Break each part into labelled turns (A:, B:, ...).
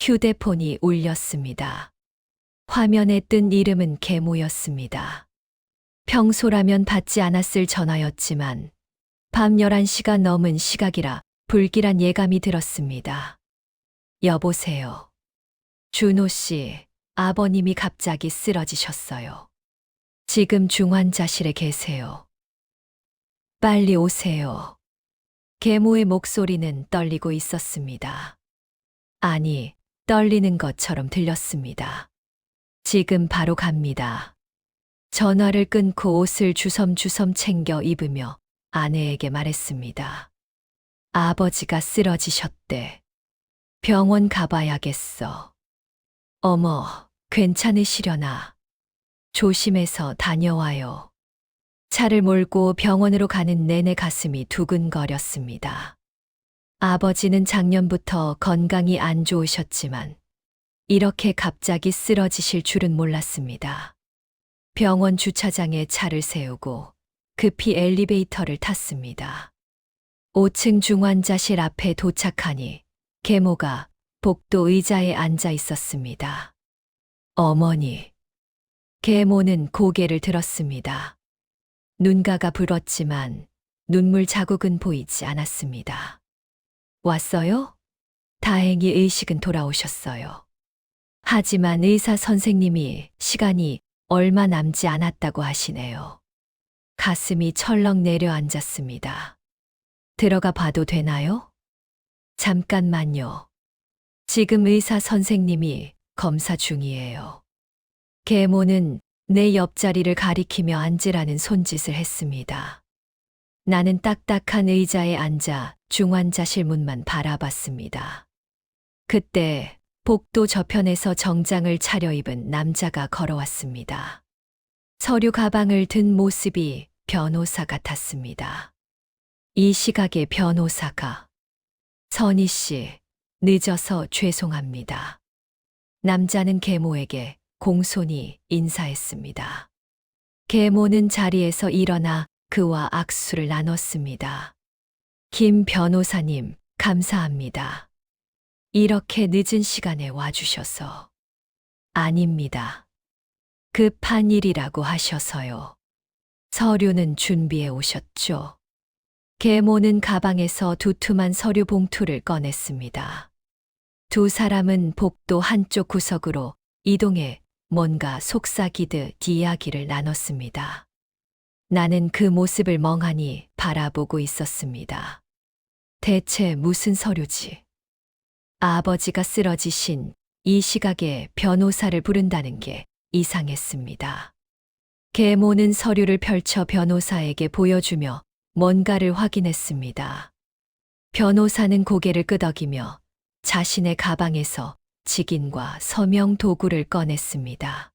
A: 휴대폰이 울렸습니다. 화면에 뜬 이름은 계모였습니다. 평소라면 받지 않았을 전화였지만 밤 11시가 넘은 시각이라 불길한 예감이 들었습니다. 여보세요. 준호 씨, 아버님이 갑자기 쓰러지셨어요. 지금 중환자실에 계세요. 빨리 오세요. 계모의 목소리는 떨리고 있었습니다. 아니, 떨리는 것처럼 들렸습니다. 지금 바로 갑니다. 전화를 끊고 옷을 주섬주섬 챙겨 입으며 아내에게 말했습니다. 아버지가 쓰러지셨대. 병원 가봐야겠어. 어머, 괜찮으시려나? 조심해서 다녀와요. 차를 몰고 병원으로 가는 내내 가슴이 두근거렸습니다. 아버지는 작년부터 건강이 안 좋으셨지만 이렇게 갑자기 쓰러지실 줄은 몰랐습니다. 병원 주차장에 차를 세우고 급히 엘리베이터를 탔습니다. 5층 중환자실 앞에 도착하니 계모가 복도 의자에 앉아 있었습니다. 어머니. 계모는 고개를 들었습니다. 눈가가 붉었지만 눈물 자국은 보이지 않았습니다. 왔어요? 다행히 의식은 돌아오셨어요. 하지만 의사 선생님이 시간이 얼마 남지 않았다고 하시네요. 가슴이 철렁 내려앉았습니다. 들어가 봐도 되나요? 잠깐만요. 지금 의사 선생님이 검사 중이에요. 계모는 내 옆자리를 가리키며 앉으라는 손짓을 했습니다. 나는 딱딱한 의자에 앉아 중환자실 문만 바라봤습니다. 그때 복도 저편에서 정장을 차려입은 남자가 걸어왔습니다. 서류 가방을 든 모습이 변호사 같았습니다. 이 시각에 변호사가 선희 씨, 늦어서 죄송합니다. 남자는 계모에게 공손히 인사했습니다. 계모는 자리에서 일어나 그와 악수를 나눴습니다. 김 변호사님, 감사합니다. 이렇게 늦은 시간에 와주셔서. 아닙니다. 급한 일이라고 하셔서요. 서류는 준비해 오셨죠? 계모는 가방에서 두툼한 서류 봉투를 꺼냈습니다. 두 사람은 복도 한쪽 구석으로 이동해 뭔가 속삭이듯 이야기를 나눴습니다. 나는 그 모습을 멍하니 바라보고 있었습니다. 대체 무슨 서류지? 아버지가 쓰러지신 이 시각에 변호사를 부른다는 게 이상했습니다. 계모는 서류를 펼쳐 변호사에게 보여주며 뭔가를 확인했습니다. 변호사는 고개를 끄덕이며 자신의 가방에서 직인과 서명 도구를 꺼냈습니다.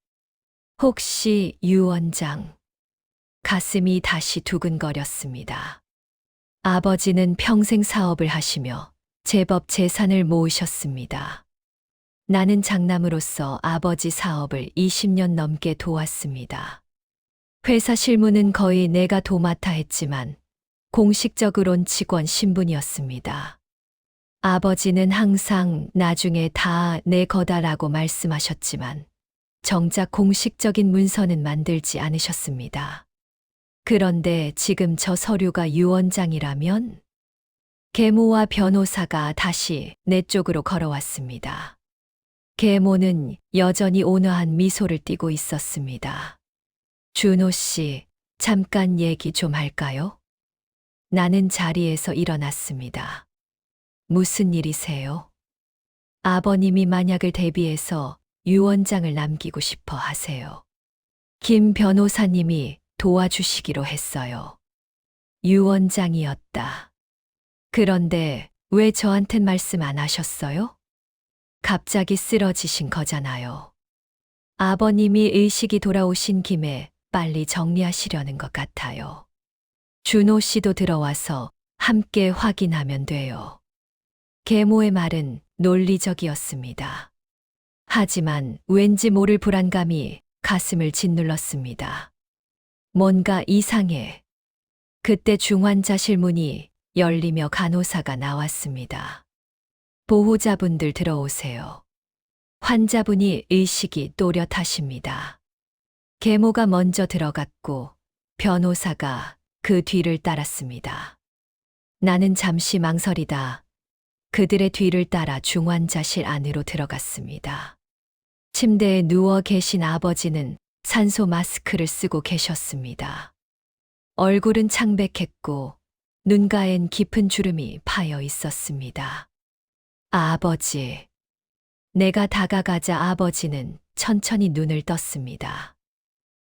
A: 혹시 유 원장? 가슴이 다시 두근거렸습니다. 아버지는 평생 사업을 하시며 제법 재산을 모으셨습니다. 나는 장남으로서 아버지 사업을 20년 넘게 도왔습니다. 회사 실무는 거의 내가 도맡아 했지만 공식적으론 직원 신분이었습니다. 아버지는 항상 나중에 다 내 거다라고 말씀하셨지만 정작 공식적인 문서는 만들지 않으셨습니다. 그런데 지금 저 서류가 유 원장이라면? 계모와 변호사가 다시 내 쪽으로 걸어왔습니다. 계모는 여전히 온화한 미소를 띠고 있었습니다. 준호 씨, 잠깐 얘기 좀 할까요? 나는 자리에서 일어났습니다. 무슨 일이세요? 아버님이 만약을 대비해서 유 원장을 남기고 싶어 하세요. 김 변호사님이 도와주시기로 했어요. 유 원장이었다. 그런데 왜 저한텐 말씀 안 하셨어요? 갑자기 쓰러지신 거잖아요. 아버님이 의식이 돌아오신 김에 빨리 정리하시려는 것 같아요. 준호 씨도 들어와서 함께 확인하면 돼요. 계모의 말은 논리적이었습니다. 하지만 왠지 모를 불안감이 가슴을 짓눌렀습니다. 뭔가 이상해. 그때 중환자실 문이 열리며 간호사가 나왔습니다. 보호자분들 들어오세요. 환자분이 의식이 또렷하십니다. 계모가 먼저 들어갔고 변호사가 그 뒤를 따랐습니다. 나는 잠시 망설이다 그들의 뒤를 따라 중환자실 안으로 들어갔습니다. 침대에 누워 계신 아버지는 산소 마스크를 쓰고 계셨습니다. 얼굴은 창백했고 눈가엔 깊은 주름이 파여 있었습니다. 아버지. 내가 다가가자 아버지는 천천히 눈을 떴습니다.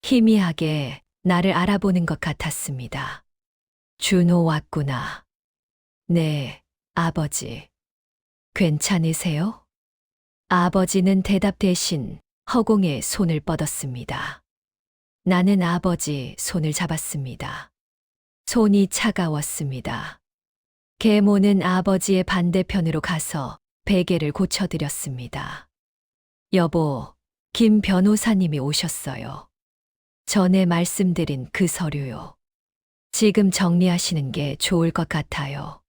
A: 희미하게 나를 알아보는 것 같았습니다. 준호 왔구나. 네, 아버지. 괜찮으세요? 아버지는 대답 대신 허공에 손을 뻗었습니다. 나는 아버지 손을 잡았습니다. 손이 차가웠습니다. 계모는 아버지의 반대편으로 가서 베개를 고쳐드렸습니다. 여보, 김 변호사님이 오셨어요. 전에 말씀드린 그 서류요. 지금 정리하시는 게 좋을 것 같아요.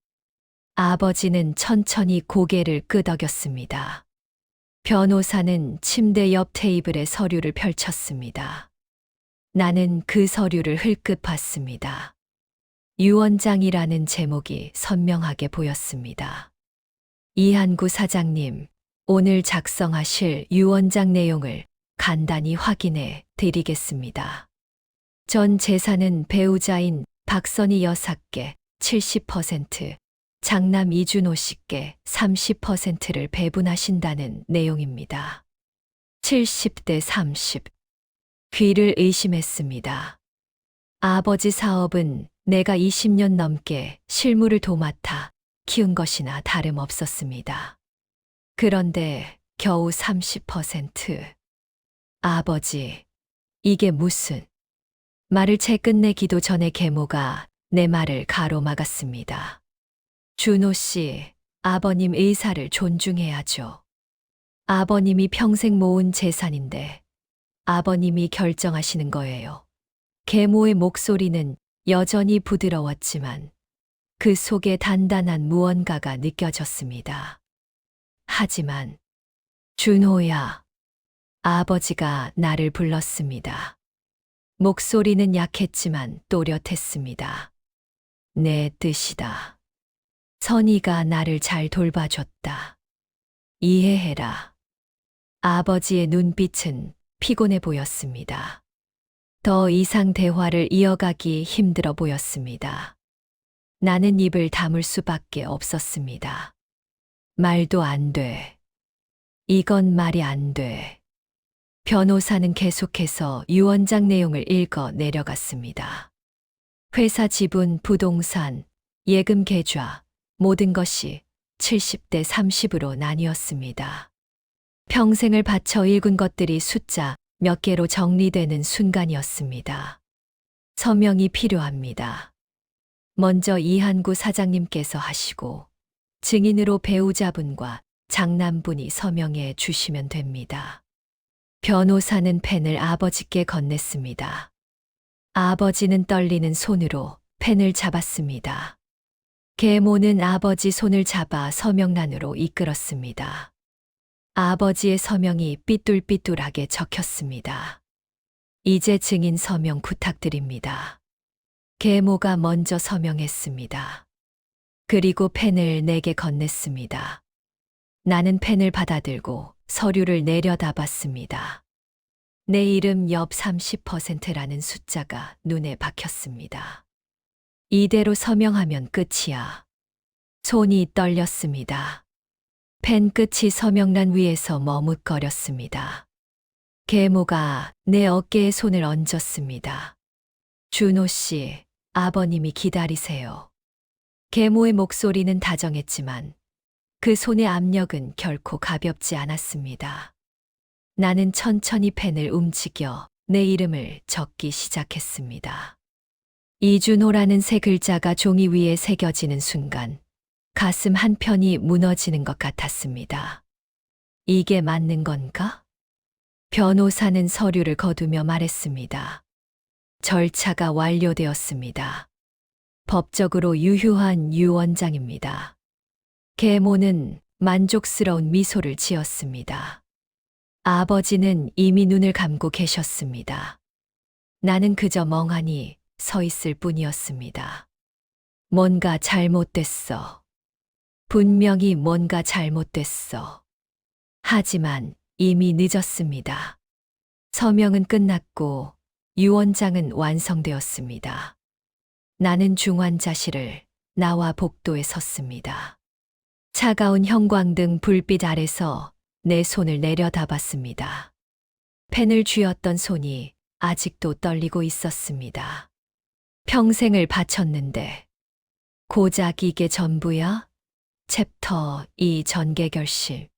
A: 아버지는 천천히 고개를 끄덕였습니다. 변호사는 침대 옆 테이블에 서류를 펼쳤습니다. 나는 그 서류를 흘끗 봤습니다. 유원장이라는 제목이 선명하게 보였습니다. 이한구 사장님, 오늘 작성하실 유원장 내용을 간단히 확인해 드리겠습니다. 전 재산은 배우자인 박선희 여사께 70%, 장남 이준호 씨께 30%를 배분하신다는 내용입니다. 70대 30. 귀를 의심했습니다. 아버지 사업은 내가 20년 넘게 실무를 도맡아 키운 것이나 다름없었습니다. 그런데 겨우 30%. 아버지, 이게 무슨... 말을 채 끝내기도 전에 계모가 내 말을 가로막았습니다. 준호 씨, 아버님 의사를 존중해야죠. 아버님이 평생 모은 재산인데 아버님이 결정하시는 거예요. 계모의 목소리는 여전히 부드러웠지만 그 속에 단단한 무언가가 느껴졌습니다. 하지만 준호야, 아버지가 나를 불렀습니다. 목소리는 약했지만 또렷했습니다. 내 뜻이다. 선희가 나를 잘 돌봐줬다. 이해해라. 아버지의 눈빛은 피곤해 보였습니다. 더 이상 대화를 이어가기 힘들어 보였습니다. 나는 입을 다물 수밖에 없었습니다. 말도 안 돼. 이건 말이 안 돼. 변호사는 계속해서 유언장 내용을 읽어 내려갔습니다. 회사 지분, 부동산, 예금 계좌, 모든 것이 70대 30으로 나뉘었습니다. 평생을 바쳐 읽은 것들이 숫자 몇 개로 정리되는 순간이었습니다. 서명이 필요합니다. 먼저 이한구 사장님께서 하시고 증인으로 배우자분과 장남분이 서명해 주시면 됩니다. 변호사는 펜을 아버지께 건넸습니다. 아버지는 떨리는 손으로 펜을 잡았습니다. 계모는 아버지 손을 잡아 서명란으로 이끌었습니다. 아버지의 서명이 삐뚤삐뚤하게 적혔습니다. 이제 증인 서명 부탁드립니다. 계모가 먼저 서명했습니다. 그리고 펜을 내게 건넸습니다. 나는 펜을 받아들고 서류를 내려다봤습니다. 내 이름 옆 30%라는 숫자가 눈에 박혔습니다. 이대로 서명하면 끝이야. 손이 떨렸습니다. 펜 끝이 서명란 위에서 머뭇거렸습니다. 계모가 내 어깨에 손을 얹었습니다. 준호 씨, 아버님이 기다리세요. 계모의 목소리는 다정했지만 그 손의 압력은 결코 가볍지 않았습니다. 나는 천천히 펜을 움직여 내 이름을 적기 시작했습니다. 이준호라는 세 글자가 종이 위에 새겨지는 순간 가슴 한편이 무너지는 것 같았습니다. 이게 맞는 건가? 변호사는 서류를 거두며 말했습니다. 절차가 완료되었습니다. 법적으로 유효한 유언장입니다. 계모는 만족스러운 미소를 지었습니다. 아버지는 이미 눈을 감고 계셨습니다. 나는 그저 멍하니 서 있을 뿐이었습니다. 뭔가 잘못됐어. 분명히 뭔가 잘못됐어. 하지만 이미 늦었습니다. 서명은 끝났고 유언장은 완성되었습니다. 나는 중환자실을 나와 복도에 섰습니다. 차가운 형광등 불빛 아래서 내 손을 내려다봤습니다. 펜을 쥐었던 손이 아직도 떨리고 있었습니다. 평생을 바쳤는데 고작 이게 전부야? 챕터 2 전개결실.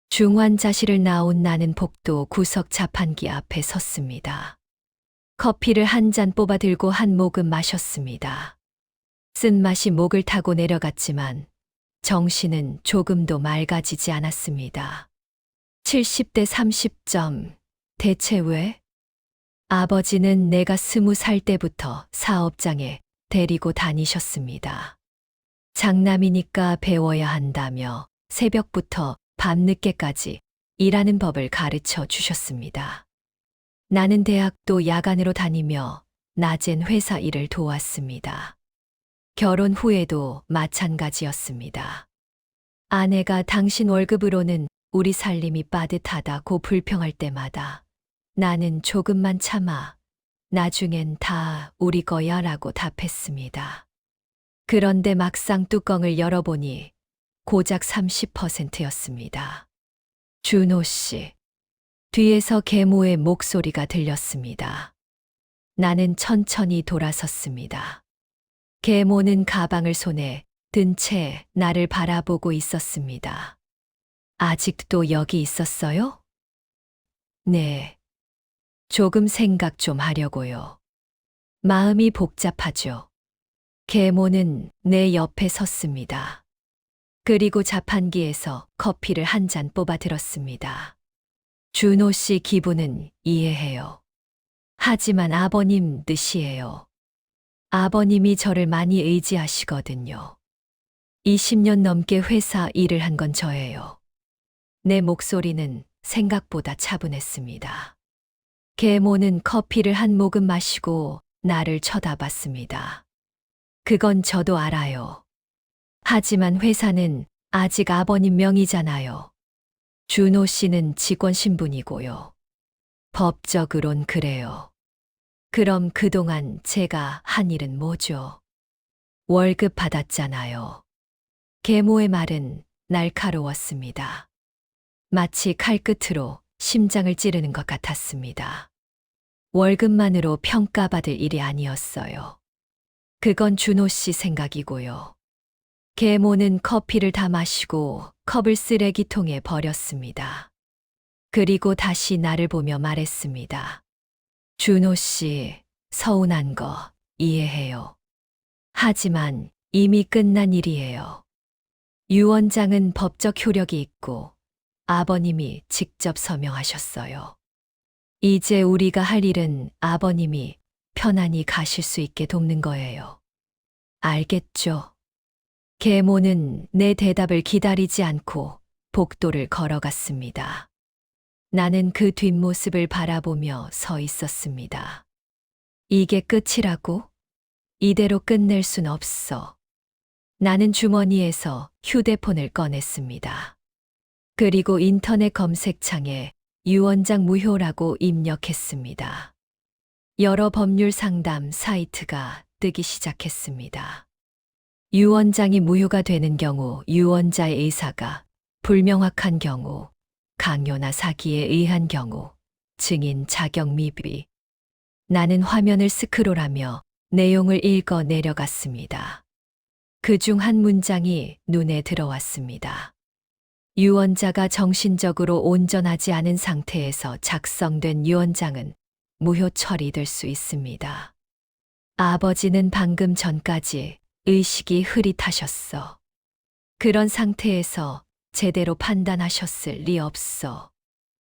A: 중환자실을 나온 나는 복도 구석 자판기 앞에 섰습니다. 커피를 한 잔 뽑아 들고 한 모금 마셨습니다. 쓴맛이 목을 타고 내려갔지만 정신은 조금도 맑아지지 않았습니다. 70대 30점. 대체 왜? 아버지는 내가 20살 때부터 사업장에 데리고 다니셨습니다. 장남이니까 배워야 한다며 새벽부터 밤늦게까지 일하는 법을 가르쳐 주셨습니다. 나는 대학도 야간으로 다니며 낮엔 회사 일을 도왔습니다. 결혼 후에도 마찬가지였습니다. 아내가 당신 월급으로는 우리 살림이 빠듯하다고 불평할 때마다 나는 조금만 참아. 나중엔 다 우리 거야 라고 답했습니다. 그런데 막상 뚜껑을 열어보니 고작 30%였습니다. 준호 씨. 뒤에서 계모의 목소리가 들렸습니다. 나는 천천히 돌아섰습니다. 계모는 가방을 손에 든 채 나를 바라보고 있었습니다. 아직도 여기 있었어요? 네. 조금 생각 좀 하려고요. 마음이 복잡하죠. 계모는 내 옆에 섰습니다. 그리고 자판기에서 커피를 한 잔 뽑아 들었습니다. 준호 씨 기분은 이해해요. 하지만 아버님 뜻이에요. 아버님이 저를 많이 의지하시거든요. 20년 넘게 회사 일을 한 건 저예요. 내 목소리는 생각보다 차분했습니다. 계모는 커피를 한 모금 마시고 나를 쳐다봤습니다. 그건 저도 알아요. 하지만 회사는 아직 아버님 명의잖아요. 준호 씨는 직원 신분이고요. 법적으론 그래요. 그럼 그동안 제가 한 일은 뭐죠? 월급 받았잖아요. 계모의 말은 날카로웠습니다. 마치 칼끝으로 심장을 찌르는 것 같았습니다. 월급만으로 평가받을 일이 아니었어요. 그건 준호 씨 생각이고요. 계모는 커피를 다 마시고 컵을 쓰레기통에 버렸습니다. 그리고 다시 나를 보며 말했습니다. 준호 씨, 서운한 거 이해해요. 하지만 이미 끝난 일이에요. 유언장은 법적 효력이 있고 아버님이 직접 서명하셨어요. 이제 우리가 할 일은 아버님이 편안히 가실 수 있게 돕는 거예요. 알겠죠? 계모는 내 대답을 기다리지 않고 복도를 걸어갔습니다. 나는 그 뒷모습을 바라보며 서 있었습니다. 이게 끝이라고? 이대로 끝낼 순 없어. 나는 주머니에서 휴대폰을 꺼냈습니다. 그리고 인터넷 검색창에 유언장 무효라고 입력했습니다. 여러 법률 상담 사이트가 뜨기 시작했습니다. 유언장이 무효가 되는 경우 유언자의 의사가 불명확한 경우, 강요나 사기에 의한 경우, 증인 자격 미비. 나는 화면을 스크롤하며 내용을 읽어 내려갔습니다. 그중 한 문장이 눈에 들어왔습니다. 유언자가 정신적으로 온전하지 않은 상태에서 작성된 유언장은 무효 처리될 수 있습니다. 아버지는 방금 전까지 의식이 흐릿하셨어. 그런 상태에서 제대로 판단하셨을 리 없어.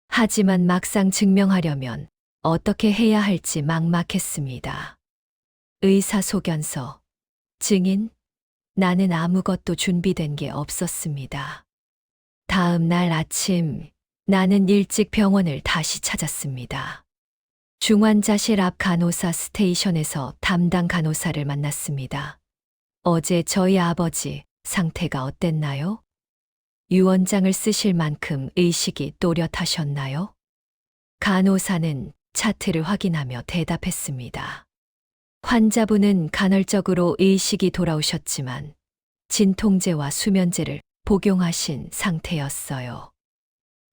A: 하지만 막상 증명하려면 어떻게 해야 할지 막막했습니다. 의사소견서, 증인, 나는 아무것도 준비된 게 없었습니다. 다음 날 아침 나는 일찍 병원을 다시 찾았습니다. 중환자실 앞 간호사 스테이션에서 담당 간호사를 만났습니다. 어제 저희 아버지 상태가 어땠나요? 유언장을 쓰실 만큼 의식이 또렷하셨나요? 간호사는 차트를 확인하며 대답했습니다. 환자분은 간헐적으로 의식이 돌아오셨지만 진통제와 수면제를 복용하신 상태였어요.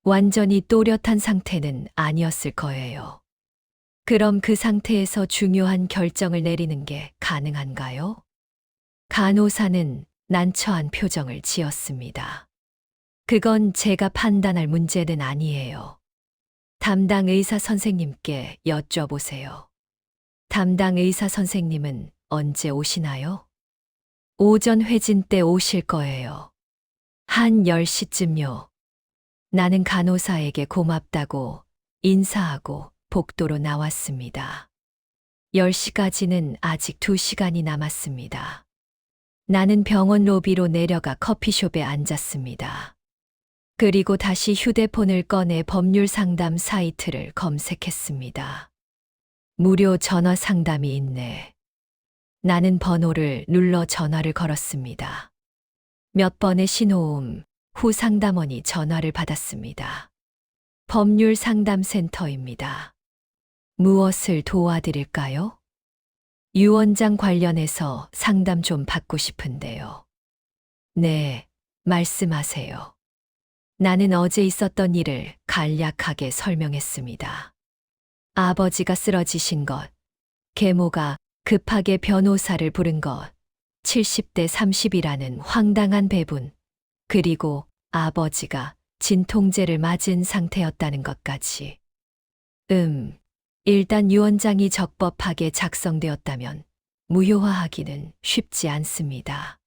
A: 완전히 또렷한 상태는 아니었을 거예요. 그럼 그 상태에서 중요한 결정을 내리는 게 가능한가요? 간호사는 난처한 표정을 지었습니다. 그건 제가 판단할 문제는 아니에요. 담당 의사 선생님께 여쭤보세요. 담당 의사 선생님은 언제 오시나요? 오전 회진 때 오실 거예요. 한 10시쯤요. 나는 간호사에게 고맙다고 인사하고 복도로 나왔습니다. 10시까지는 아직 2시간이 남았습니다. 나는 병원 로비로 내려가 커피숍에 앉았습니다. 그리고 다시 휴대폰을 꺼내 법률 상담 사이트를 검색했습니다. 무료 전화 상담이 있네. 나는 번호를 눌러 전화를 걸었습니다. 몇 번의 신호음 후 상담원이 전화를 받았습니다. 법률 상담센터입니다. 무엇을 도와드릴까요? 유언장 관련해서 상담 좀 받고 싶은데요. 네, 말씀하세요. 나는 어제 있었던 일을 간략하게 설명했습니다. 아버지가 쓰러지신 것, 계모가 급하게 변호사를 부른 것, 70대 30이라는 황당한 배분, 그리고 아버지가 진통제를 맞은 상태였다는 것까지. 일단 유언장이 적법하게 작성되었다면 무효화하기는 쉽지 않습니다.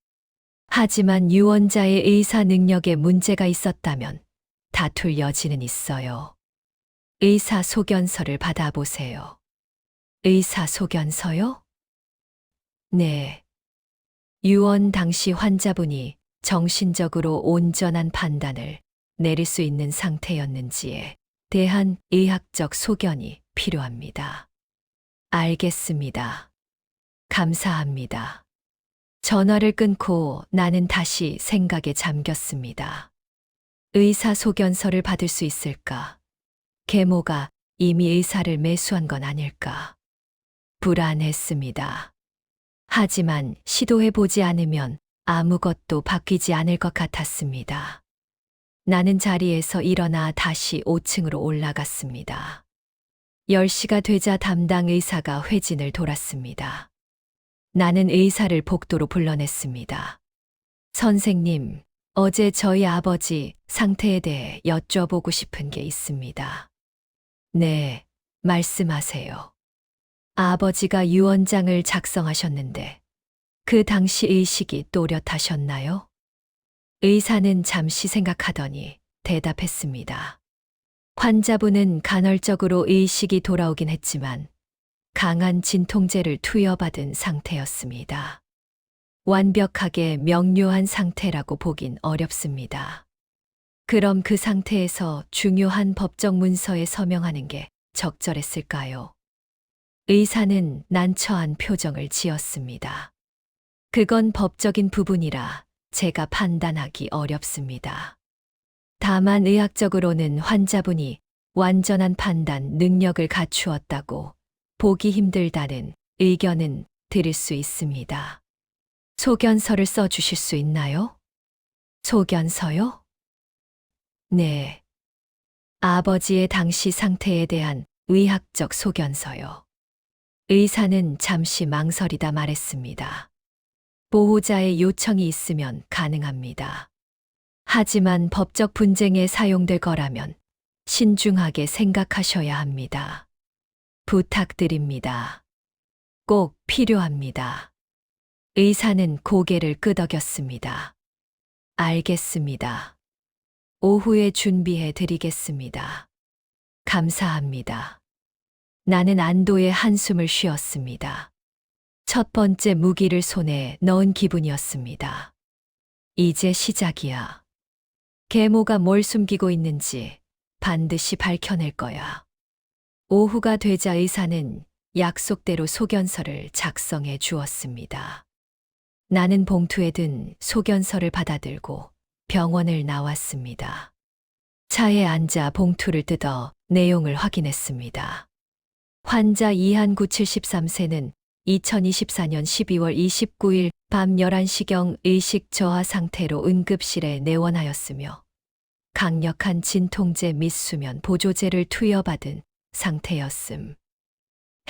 A: 하지만 유언자의 의사 능력에 문제가 있었다면 다툴 여지는 있어요. 의사 소견서를 받아보세요. 의사 소견서요? 네. 유언 당시 환자분이 정신적으로 온전한 판단을 내릴 수 있는 상태였는지에 대한 의학적 소견이 필요합니다. 알겠습니다. 감사합니다. 전화를 끊고 나는 다시 생각에 잠겼습니다. 의사 소견서를 받을 수 있을까? 계모가 이미 의사를 매수한 건 아닐까? 불안했습니다. 하지만 시도해보지 않으면 아무것도 바뀌지 않을 것 같았습니다. 나는 자리에서 일어나 다시 5층으로 올라갔습니다. 10시가 되자 담당 의사가 회진을 돌았습니다. 나는 의사를 복도로 불러냈습니다. 선생님, 어제 저희 아버지 상태에 대해 여쭤보고 싶은 게 있습니다. 네, 말씀하세요. 아버지가 유언장을 작성하셨는데 그 당시 의식이 또렷하셨나요? 의사는 잠시 생각하더니 대답했습니다. 환자분은 간헐적으로 의식이 돌아오긴 했지만 강한 진통제를 투여받은 상태였습니다. 완벽하게 명료한 상태라고 보긴 어렵습니다. 그럼 그 상태에서 중요한 법적 문서에 서명하는 게 적절했을까요? 의사는 난처한 표정을 지었습니다. 그건 법적인 부분이라 제가 판단하기 어렵습니다. 다만 의학적으로는 환자분이 완전한 판단 능력을 갖추었다고 보기 힘들다는 의견은 드릴 수 있습니다. 소견서를 써주실 수 있나요? 소견서요? 네. 아버지의 당시 상태에 대한 의학적 소견서요. 의사는 잠시 망설이다 말했습니다. 보호자의 요청이 있으면 가능합니다. 하지만 법적 분쟁에 사용될 거라면 신중하게 생각하셔야 합니다. 부탁드립니다. 꼭 필요합니다. 의사는 고개를 끄덕였습니다. 알겠습니다. 오후에 준비해 드리겠습니다. 감사합니다. 나는 안도의 한숨을 쉬었습니다. 첫 번째 무기를 손에 넣은 기분이었습니다. 이제 시작이야. 계모가 뭘 숨기고 있는지 반드시 밝혀낼 거야. 오후가 되자 의사는 약속대로 소견서를 작성해 주었습니다. 나는 봉투에 든 소견서를 받아들고 병원을 나왔습니다. 차에 앉아 봉투를 뜯어 내용을 확인했습니다. 환자 이한구 73세는 2024년 12월 29일 밤 11시경 의식 저하 상태로 응급실에 내원하였으며 강력한 진통제 및 수면 보조제를 투여받은 상태였음.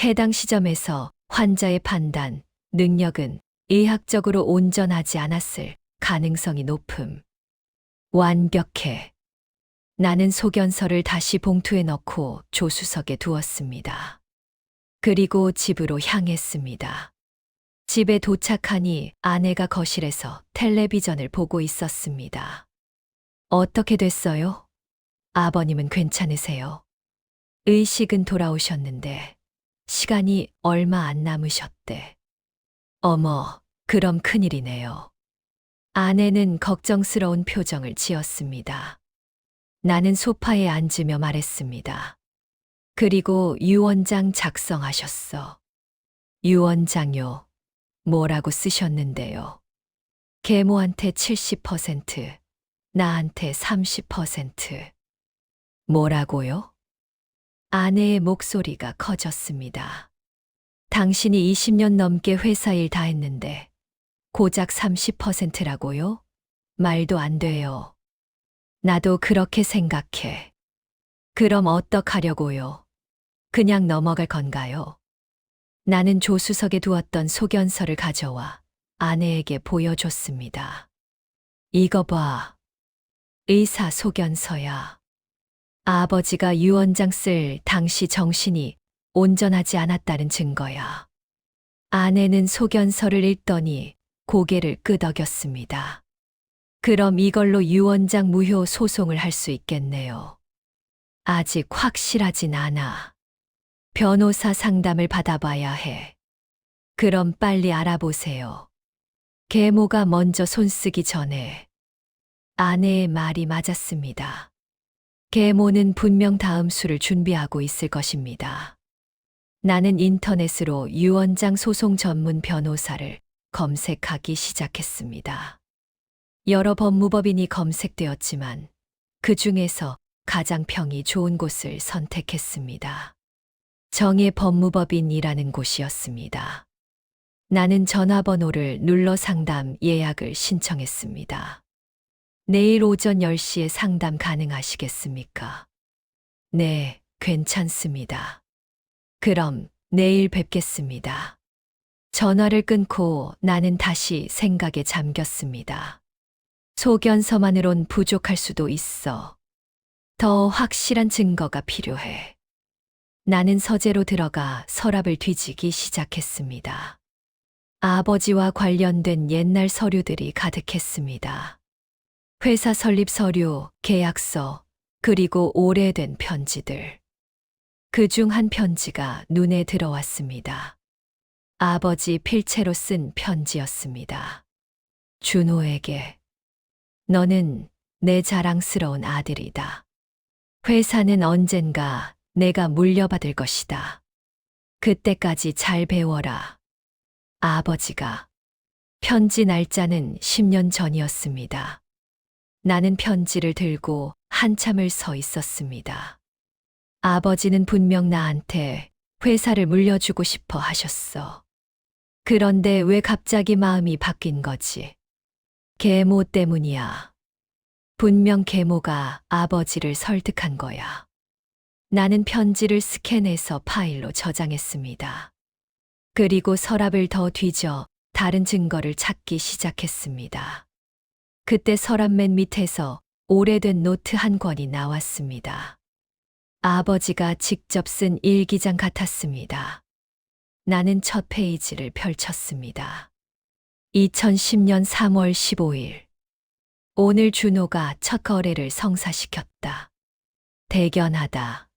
A: 해당 시점에서 환자의 판단, 능력은 의학적으로 온전하지 않았을 가능성이 높음. 완벽해. 나는 소견서를 다시 봉투에 넣고 조수석에 두었습니다. 그리고 집으로 향했습니다. 집에 도착하니 아내가 거실에서 텔레비전을 보고 있었습니다. 어떻게 됐어요? 아버님은 괜찮으세요? 의식은 돌아오셨는데 시간이 얼마 안 남으셨대. 어머, 그럼 큰일이네요. 아내는 걱정스러운 표정을 지었습니다. 나는 소파에 앉으며 말했습니다. 그리고 유언장 작성하셨어. 유언장요. 뭐라고 쓰셨는데요? 계모한테 70%, 나한테 30%. 뭐라고요? 아내의 목소리가 커졌습니다. 당신이 20년 넘게 회사 일 다 했는데 고작 30%라고요? 말도 안 돼요. 나도 그렇게 생각해. 그럼 어떡하려고요? 그냥 넘어갈 건가요? 나는 조수석에 두었던 소견서를 가져와 아내에게 보여줬습니다. 이거 봐. 의사 소견서야. 아버지가 유언장 쓸 당시 정신이 온전하지 않았다는 증거야. 아내는 소견서를 읽더니 고개를 끄덕였습니다. 그럼 이걸로 유언장 무효 소송을 할 수 있겠네요. 아직 확실하진 않아. 변호사 상담을 받아봐야 해. 그럼 빨리 알아보세요. 계모가 먼저 손쓰기 전에. 아내의 말이 맞았습니다. 계모는 분명 다음 수를 준비하고 있을 것입니다. 나는 인터넷으로 유언장 소송 전문 변호사를 검색하기 시작했습니다. 여러 법무법인이 검색되었지만 그 중에서 가장 평이 좋은 곳을 선택했습니다. 정의 법무법인이라는 곳이었습니다. 나는 전화번호를 눌러 상담 예약을 신청했습니다. 내일 오전 10시에 상담 가능하시겠습니까? 네, 괜찮습니다. 그럼 내일 뵙겠습니다. 전화를 끊고 나는 다시 생각에 잠겼습니다. 소견서만으론 부족할 수도 있어. 더 확실한 증거가 필요해. 나는 서재로 들어가 서랍을 뒤지기 시작했습니다. 아버지와 관련된 옛날 서류들이 가득했습니다. 회사 설립 서류, 계약서, 그리고 오래된 편지들. 그중 한 편지가 눈에 들어왔습니다. 아버지 필체로 쓴 편지였습니다. 준호에게. 너는 내 자랑스러운 아들이다. 회사는 언젠가 내가 물려받을 것이다. 그때까지 잘 배워라. 아버지가. 편지 날짜는 10년 전이었습니다. 나는 편지를 들고 한참을 서 있었습니다. 아버지는 분명 나한테 회사를 물려주고 싶어 하셨어. 그런데 왜 갑자기 마음이 바뀐 거지? 계모 때문이야. 분명 계모가 아버지를 설득한 거야. 나는 편지를 스캔해서 파일로 저장했습니다. 그리고 서랍을 더 뒤져 다른 증거를 찾기 시작했습니다. 그때 서랍 맨 밑에서 오래된 노트 한 권이 나왔습니다. 아버지가 직접 쓴 일기장 같았습니다. 나는 첫 페이지를 펼쳤습니다. 2010년 3월 15일. 오늘 준호가 첫 거래를 성사시켰다. 대견하다.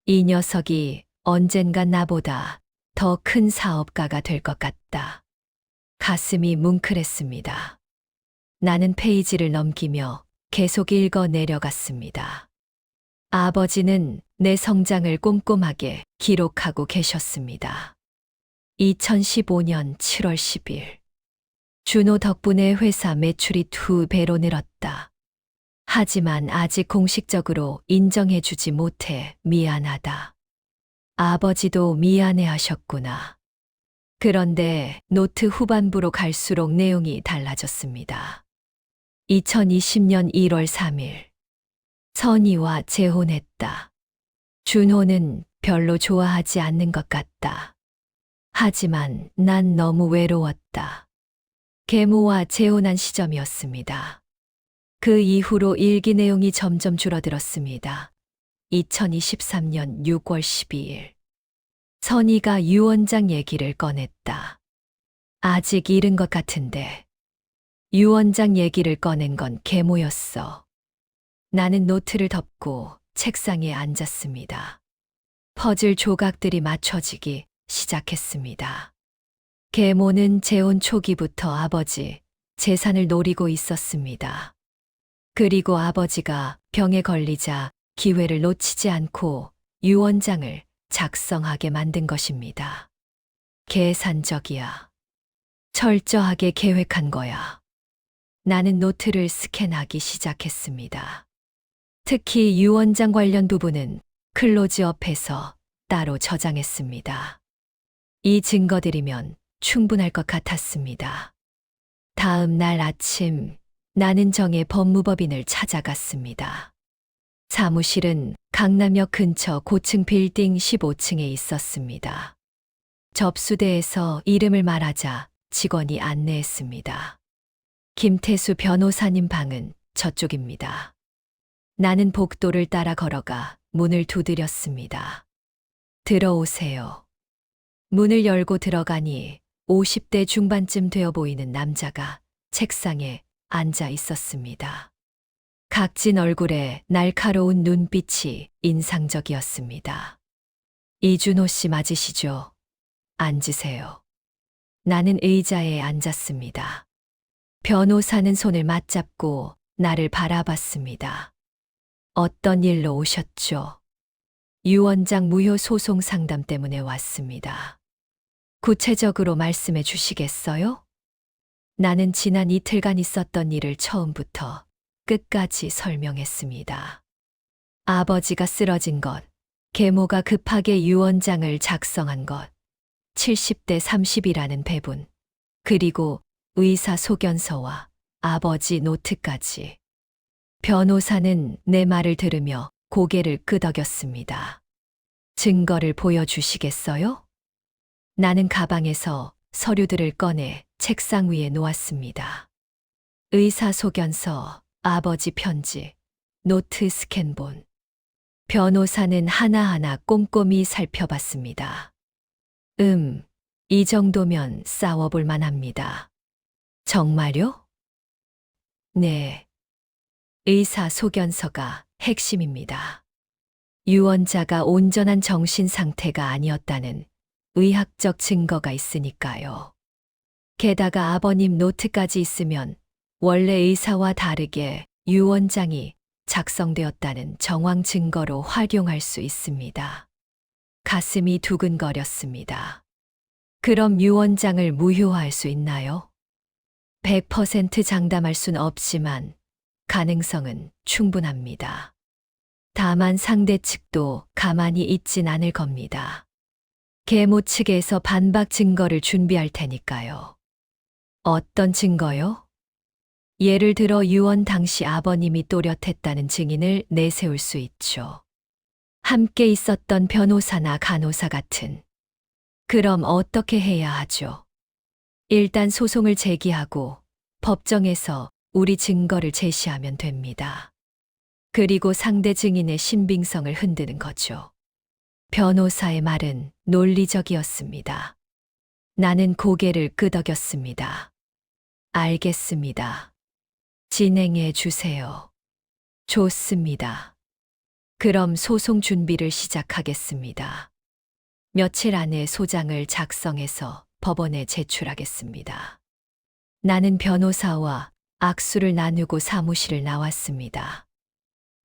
A: 이 녀석이 언젠간 나보다 더 큰 사업가가 될 것 같다. 가슴이 뭉클했습니다. 나는 페이지를 넘기며 계속 읽어 내려갔습니다. 아버지는 내 성장을 꼼꼼하게 기록하고 계셨습니다. 2015년 7월 10일. 준호 덕분에 회사 매출이 2배로 늘었다. 하지만 아직 공식적으로 인정해주지 못해 미안하다. 아버지도 미안해 하셨구나. 그런데 노트 후반부로 갈수록 내용이 달라졌습니다. 2020년 1월 3일. 선희와 재혼했다. 준호는 별로 좋아하지 않는 것 같다. 하지만 난 너무 외로웠다. 계모와 재혼한 시점이었습니다. 그 이후로 일기 내용이 점점 줄어들었습니다. 2023년 6월 12일. 선희가 유 원장 얘기를 꺼냈다. 아직 이른 것 같은데. 유 원장 얘기를 꺼낸 건 계모였어. 나는 노트를 덮고 책상에 앉았습니다. 퍼즐 조각들이 맞춰지기 시작했습니다. 계모는 재혼 초기부터 아버지 재산을 노리고 있었습니다. 그리고 아버지가 병에 걸리자 기회를 놓치지 않고 유 원장을 작성하게 만든 것입니다. 계산적이야. 철저하게 계획한 거야. 나는 노트를 스캔하기 시작했습니다. 특히 유 원장 관련 부분은 클로즈업해서 따로 저장했습니다. 이 증거들이면 충분할 것 같았습니다. 다음 날 아침 나는 정의 법무법인을 찾아갔습니다. 사무실은 강남역 근처 고층 빌딩 15층에 있었습니다. 접수대에서 이름을 말하자 직원이 안내했습니다. 김태수 변호사님 방은 저쪽입니다. 나는 복도를 따라 걸어가 문을 두드렸습니다. 들어오세요. 문을 열고 들어가니 50대 중반쯤 되어 보이는 남자가 책상에 앉아 있었습니다. 각진 얼굴에 날카로운 눈빛이 인상적이었습니다. 이준호 씨 맞으시죠? 앉으세요. 나는 의자에 앉았습니다. 변호사는 손을 맞잡고 나를 바라봤습니다. 어떤 일로 오셨죠? 유 원장 무효 소송 상담 때문에 왔습니다. 구체적으로 말씀해 주시겠어요? 나는 지난 이틀간 있었던 일을 처음부터 끝까지 설명했습니다. 아버지가 쓰러진 것, 계모가 급하게 유 원장을 작성한 것, 70대 30이라는 배분, 그리고 의사 소견서와 아버지 노트까지. 변호사는 내 말을 들으며 고개를 끄덕였습니다. 증거를 보여주시겠어요? 나는 가방에서 서류들을 꺼내 책상 위에 놓았습니다. 의사 소견서, 아버지 편지, 노트 스캔본. 변호사는 하나하나 꼼꼼히 살펴봤습니다. 이 정도면 싸워볼 만합니다. 정말요? 네. 의사 소견서가 핵심입니다. 유언자가 온전한 정신 상태가 아니었다는 의학적 증거가 있으니까요. 게다가 아버님 노트까지 있으면 원래 의사와 다르게 유 원장이 작성되었다는 정황 증거로 활용할 수 있습니다. 가슴이 두근거렸습니다. 그럼 유 원장을 무효화할 수 있나요? 100% 장담할 순 없지만 가능성은 충분합니다. 다만 상대 측도 가만히 있진 않을 겁니다. 계모 측에서 반박 증거를 준비할 테니까요. 어떤 증거요? 예를 들어 유언 당시 아버님이 또렷했다는 증인을 내세울 수 있죠. 함께 있었던 변호사나 간호사 같은. 그럼 어떻게 해야 하죠? 일단 소송을 제기하고 법정에서 우리 증거를 제시하면 됩니다. 그리고 상대 증인의 신빙성을 흔드는 거죠. 변호사의 말은 논리적이었습니다. 나는 고개를 끄덕였습니다. 알겠습니다. 진행해 주세요. 좋습니다. 그럼 소송 준비를 시작하겠습니다. 며칠 안에 소장을 작성해서 법원에 제출하겠습니다. 나는 변호사와 악수를 나누고 사무실을 나왔습니다.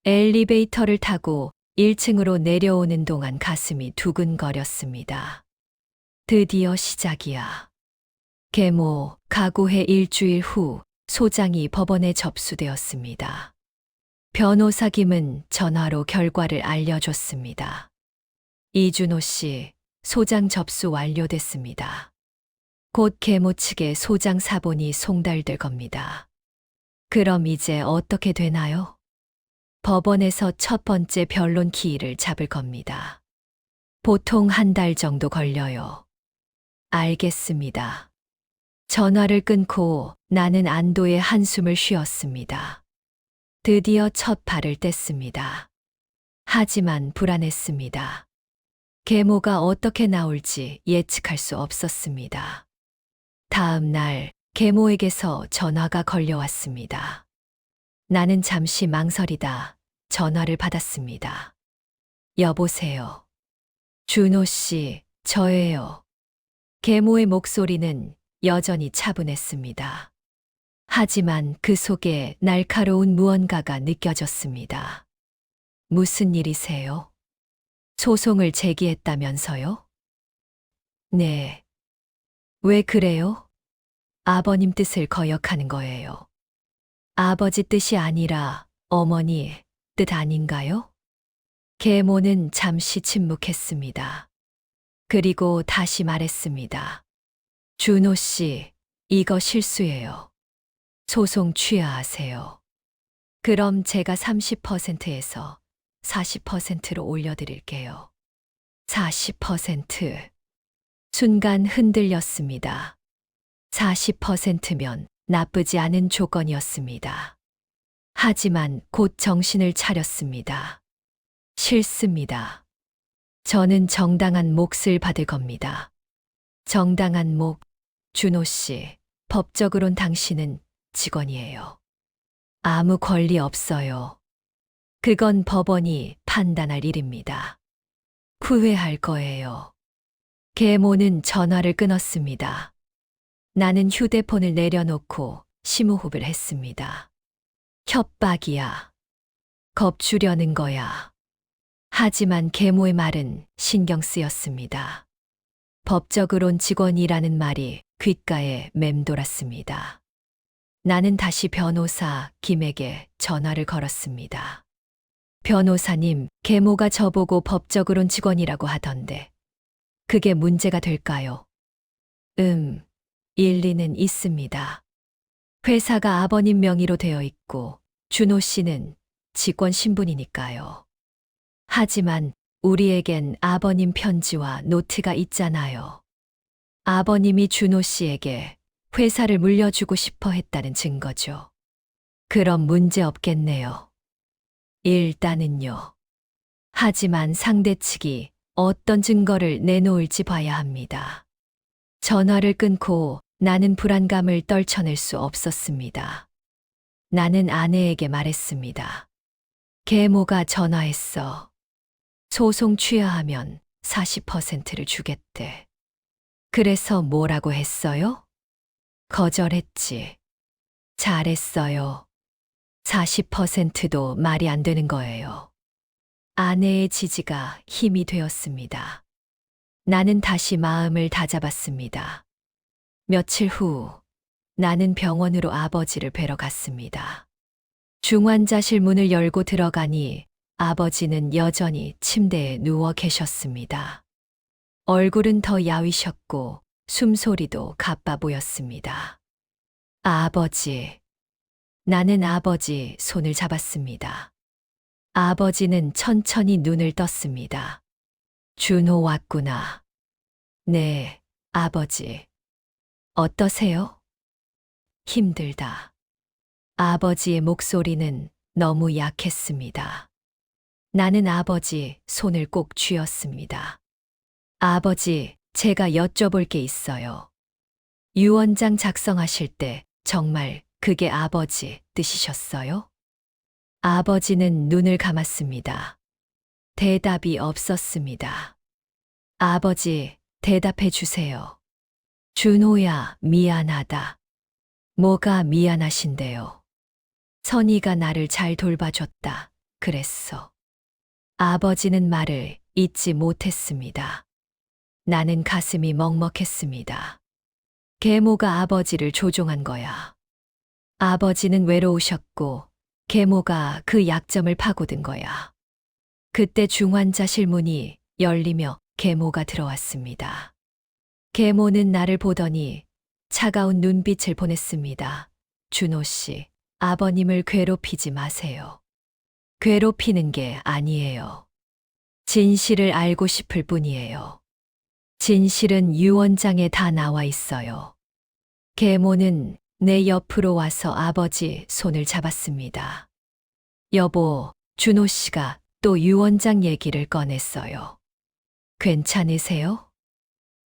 A: 엘리베이터를 타고 1층으로 내려오는 동안 가슴이 두근거렸습니다. 드디어 시작이야. 계모 가구해 일주일 후 소장이 법원에 접수되었습니다. 변호사 김은 전화로 결과를 알려줬습니다. 이준호 씨, 소장 접수 완료됐습니다. 곧 계모 측에 소장 사본이 송달될 겁니다. 그럼 이제 어떻게 되나요? 법원에서 첫 번째 변론 기일을 잡을 겁니다. 보통 한 달 정도 걸려요. 알겠습니다. 전화를 끊고 나는 안도의 한숨을 쉬었습니다. 드디어 첫 발을 뗐습니다. 하지만 불안했습니다. 계모가 어떻게 나올지 예측할 수 없었습니다. 다음 날 계모에게서 전화가 걸려왔습니다. 나는 잠시 망설이다 전화를 받았습니다. 여보세요. 준호 씨, 저예요. 계모의 목소리는 여전히 차분했습니다. 하지만 그 속에 날카로운 무언가가 느껴졌습니다. 무슨 일이세요? 소송을 제기했다면서요? 네. 왜 그래요? 아버님 뜻을 거역하는 거예요. 아버지 뜻이 아니라 어머니 뜻 아닌가요? 계모는 잠시 침묵했습니다. 그리고 다시 말했습니다. 준호 씨, 이거 실수예요. 소송 취하하세요. 그럼 제가 30%에서 40%로 올려드릴게요. 40%. 순간 흔들렸습니다. 40%면 나쁘지 않은 조건이었습니다. 하지만 곧 정신을 차렸습니다. 싫습니다. 저는 정당한 몫을 받을 겁니다. 정당한 몫, 준호 씨, 법적으론 당신은 직원이에요. 아무 권리 없어요. 그건 법원이 판단할 일입니다. 후회할 거예요. 계모는 전화를 끊었습니다. 나는 휴대폰을 내려놓고 심호흡을 했습니다. 협박이야. 겁주려는 거야. 하지만 계모의 말은 신경 쓰였습니다. 법적으론 직원이라는 말이 귓가에 맴돌았습니다. 나는 다시 변호사 김에게 전화를 걸었습니다. 변호사님, 계모가 저보고 법적으론 직원이라고 하던데 그게 문제가 될까요? 일리는 있습니다. 회사가 아버님 명의로 되어 있고 준호 씨는 직원 신분이니까요. 하지만 우리에겐 아버님 편지와 노트가 있잖아요. 아버님이 준호 씨에게 회사를 물려주고 싶어 했다는 증거죠. 그럼 문제 없겠네요. 일단은요. 하지만 상대 측이 어떤 증거를 내놓을지 봐야 합니다. 전화를 끊고 나는 불안감을 떨쳐낼 수 없었습니다. 나는 아내에게 말했습니다. 계모가 전화했어. 소송 취하하면 40%를 주겠대. 그래서 뭐라고 했어요? 거절했지. 잘했어요. 40%도 말이 안 되는 거예요. 아내의 지지가 힘이 되었습니다. 나는 다시 마음을 다잡았습니다. 며칠 후 나는 병원으로 아버지를 뵈러 갔습니다. 중환자실 문을 열고 들어가니 아버지는 여전히 침대에 누워 계셨습니다. 얼굴은 더 야위셨고 숨소리도 가빠 보였습니다. 아버지. 나는 아버지 손을 잡았습니다. 아버지는 천천히 눈을 떴습니다. 준호 왔구나. 네, 아버지. 어떠세요? 힘들다. 아버지의 목소리는 너무 약했습니다. 나는 아버지 손을 꼭 쥐었습니다. 아버지, 제가 여쭤볼 게 있어요. 유언장 작성하실 때 정말 그게 아버지 뜻이셨어요? 아버지는 눈을 감았습니다. 대답이 없었습니다. 아버지, 대답해 주세요. 준호야, 미안하다. 뭐가 미안하신데요? 선이가 나를 잘 돌봐줬다. 그랬어. 아버지는 말을 잇지 못했습니다. 나는 가슴이 먹먹했습니다. 계모가 아버지를 조종한 거야. 아버지는 외로우셨고 계모가 그 약점을 파고든 거야. 그때 중환자실 문이 열리며 계모가 들어왔습니다. 계모는 나를 보더니 차가운 눈빛을 보냈습니다. 준호 씨, 아버님을 괴롭히지 마세요. 괴롭히는 게 아니에요. 진실을 알고 싶을 뿐이에요. 진실은 유언장에 다 나와 있어요. 계모는 내 옆으로 와서 아버지 손을 잡았습니다. 여보, 준호 씨가 또 유언장 얘기를 꺼냈어요. 괜찮으세요?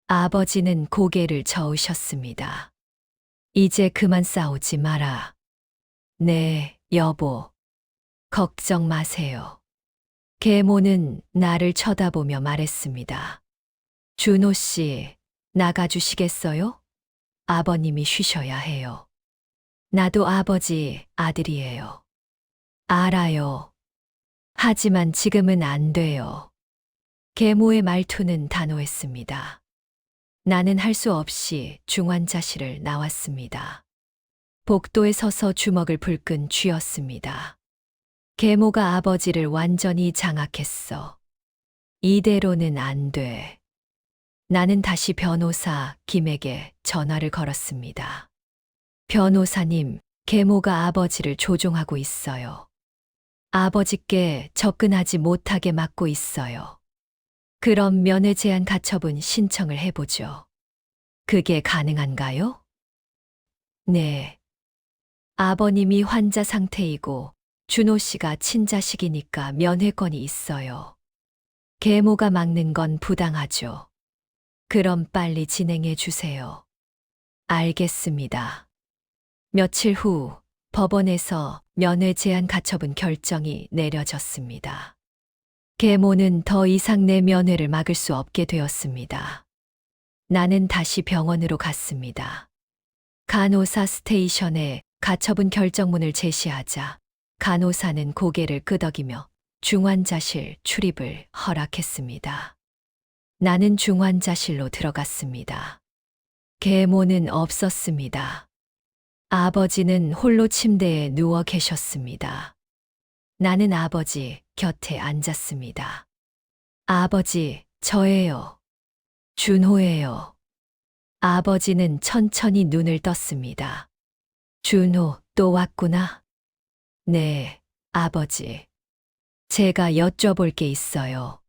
A: 아버지는 고개를 저으셨습니다. 이제 그만 싸우지 마라. 네, 여보. 걱정 마세요. 계모는 나를 쳐다보며 말했습니다. 준호 씨, 나가주시겠어요? 아버님이 쉬셔야 해요. 나도 아버지 아들이에요. 알아요. 하지만 지금은 안 돼요. 계모의 말투는 단호했습니다. 나는 할 수 없이 중환자실을 나왔습니다. 복도에 서서 주먹을 불끈 쥐었습니다. 계모가 아버지를 완전히 장악했어. 이대로는 안 돼. 나는 다시 변호사 김에게 전화를 걸었습니다. 변호사님, 계모가 아버지를 조종하고 있어요. 아버지께 접근하지 못하게 막고 있어요. 그럼 면회 제한 가처분 신청을 해보죠. 그게 가능한가요? 네. 아버님이 환자 상태이고 준호 씨가 친자식이니까 면회권이 있어요. 계모가 막는 건 부당하죠. 그럼 빨리 진행해 주세요. 알겠습니다. 며칠 후 법원에서 면회 제한 가처분 결정이 내려졌습니다. 계모는 더 이상 내 면회를 막을 수 없게 되었습니다. 나는 다시 병원으로 갔습니다. 간호사 스테이션에 가처분 결정문을 제시하자 간호사는 고개를 끄덕이며 중환자실 출입을 허락했습니다. 나는 중환자실로 들어갔습니다. 계모는 없었습니다. 아버지는 홀로 침대에 누워 계셨습니다. 나는 아버지 곁에 앉았습니다. 아버지, 저예요. 준호예요. 아버지는 천천히 눈을 떴습니다. 준호, 또 왔구나. 네, 아버지. 제가 여쭤볼 게 있어요.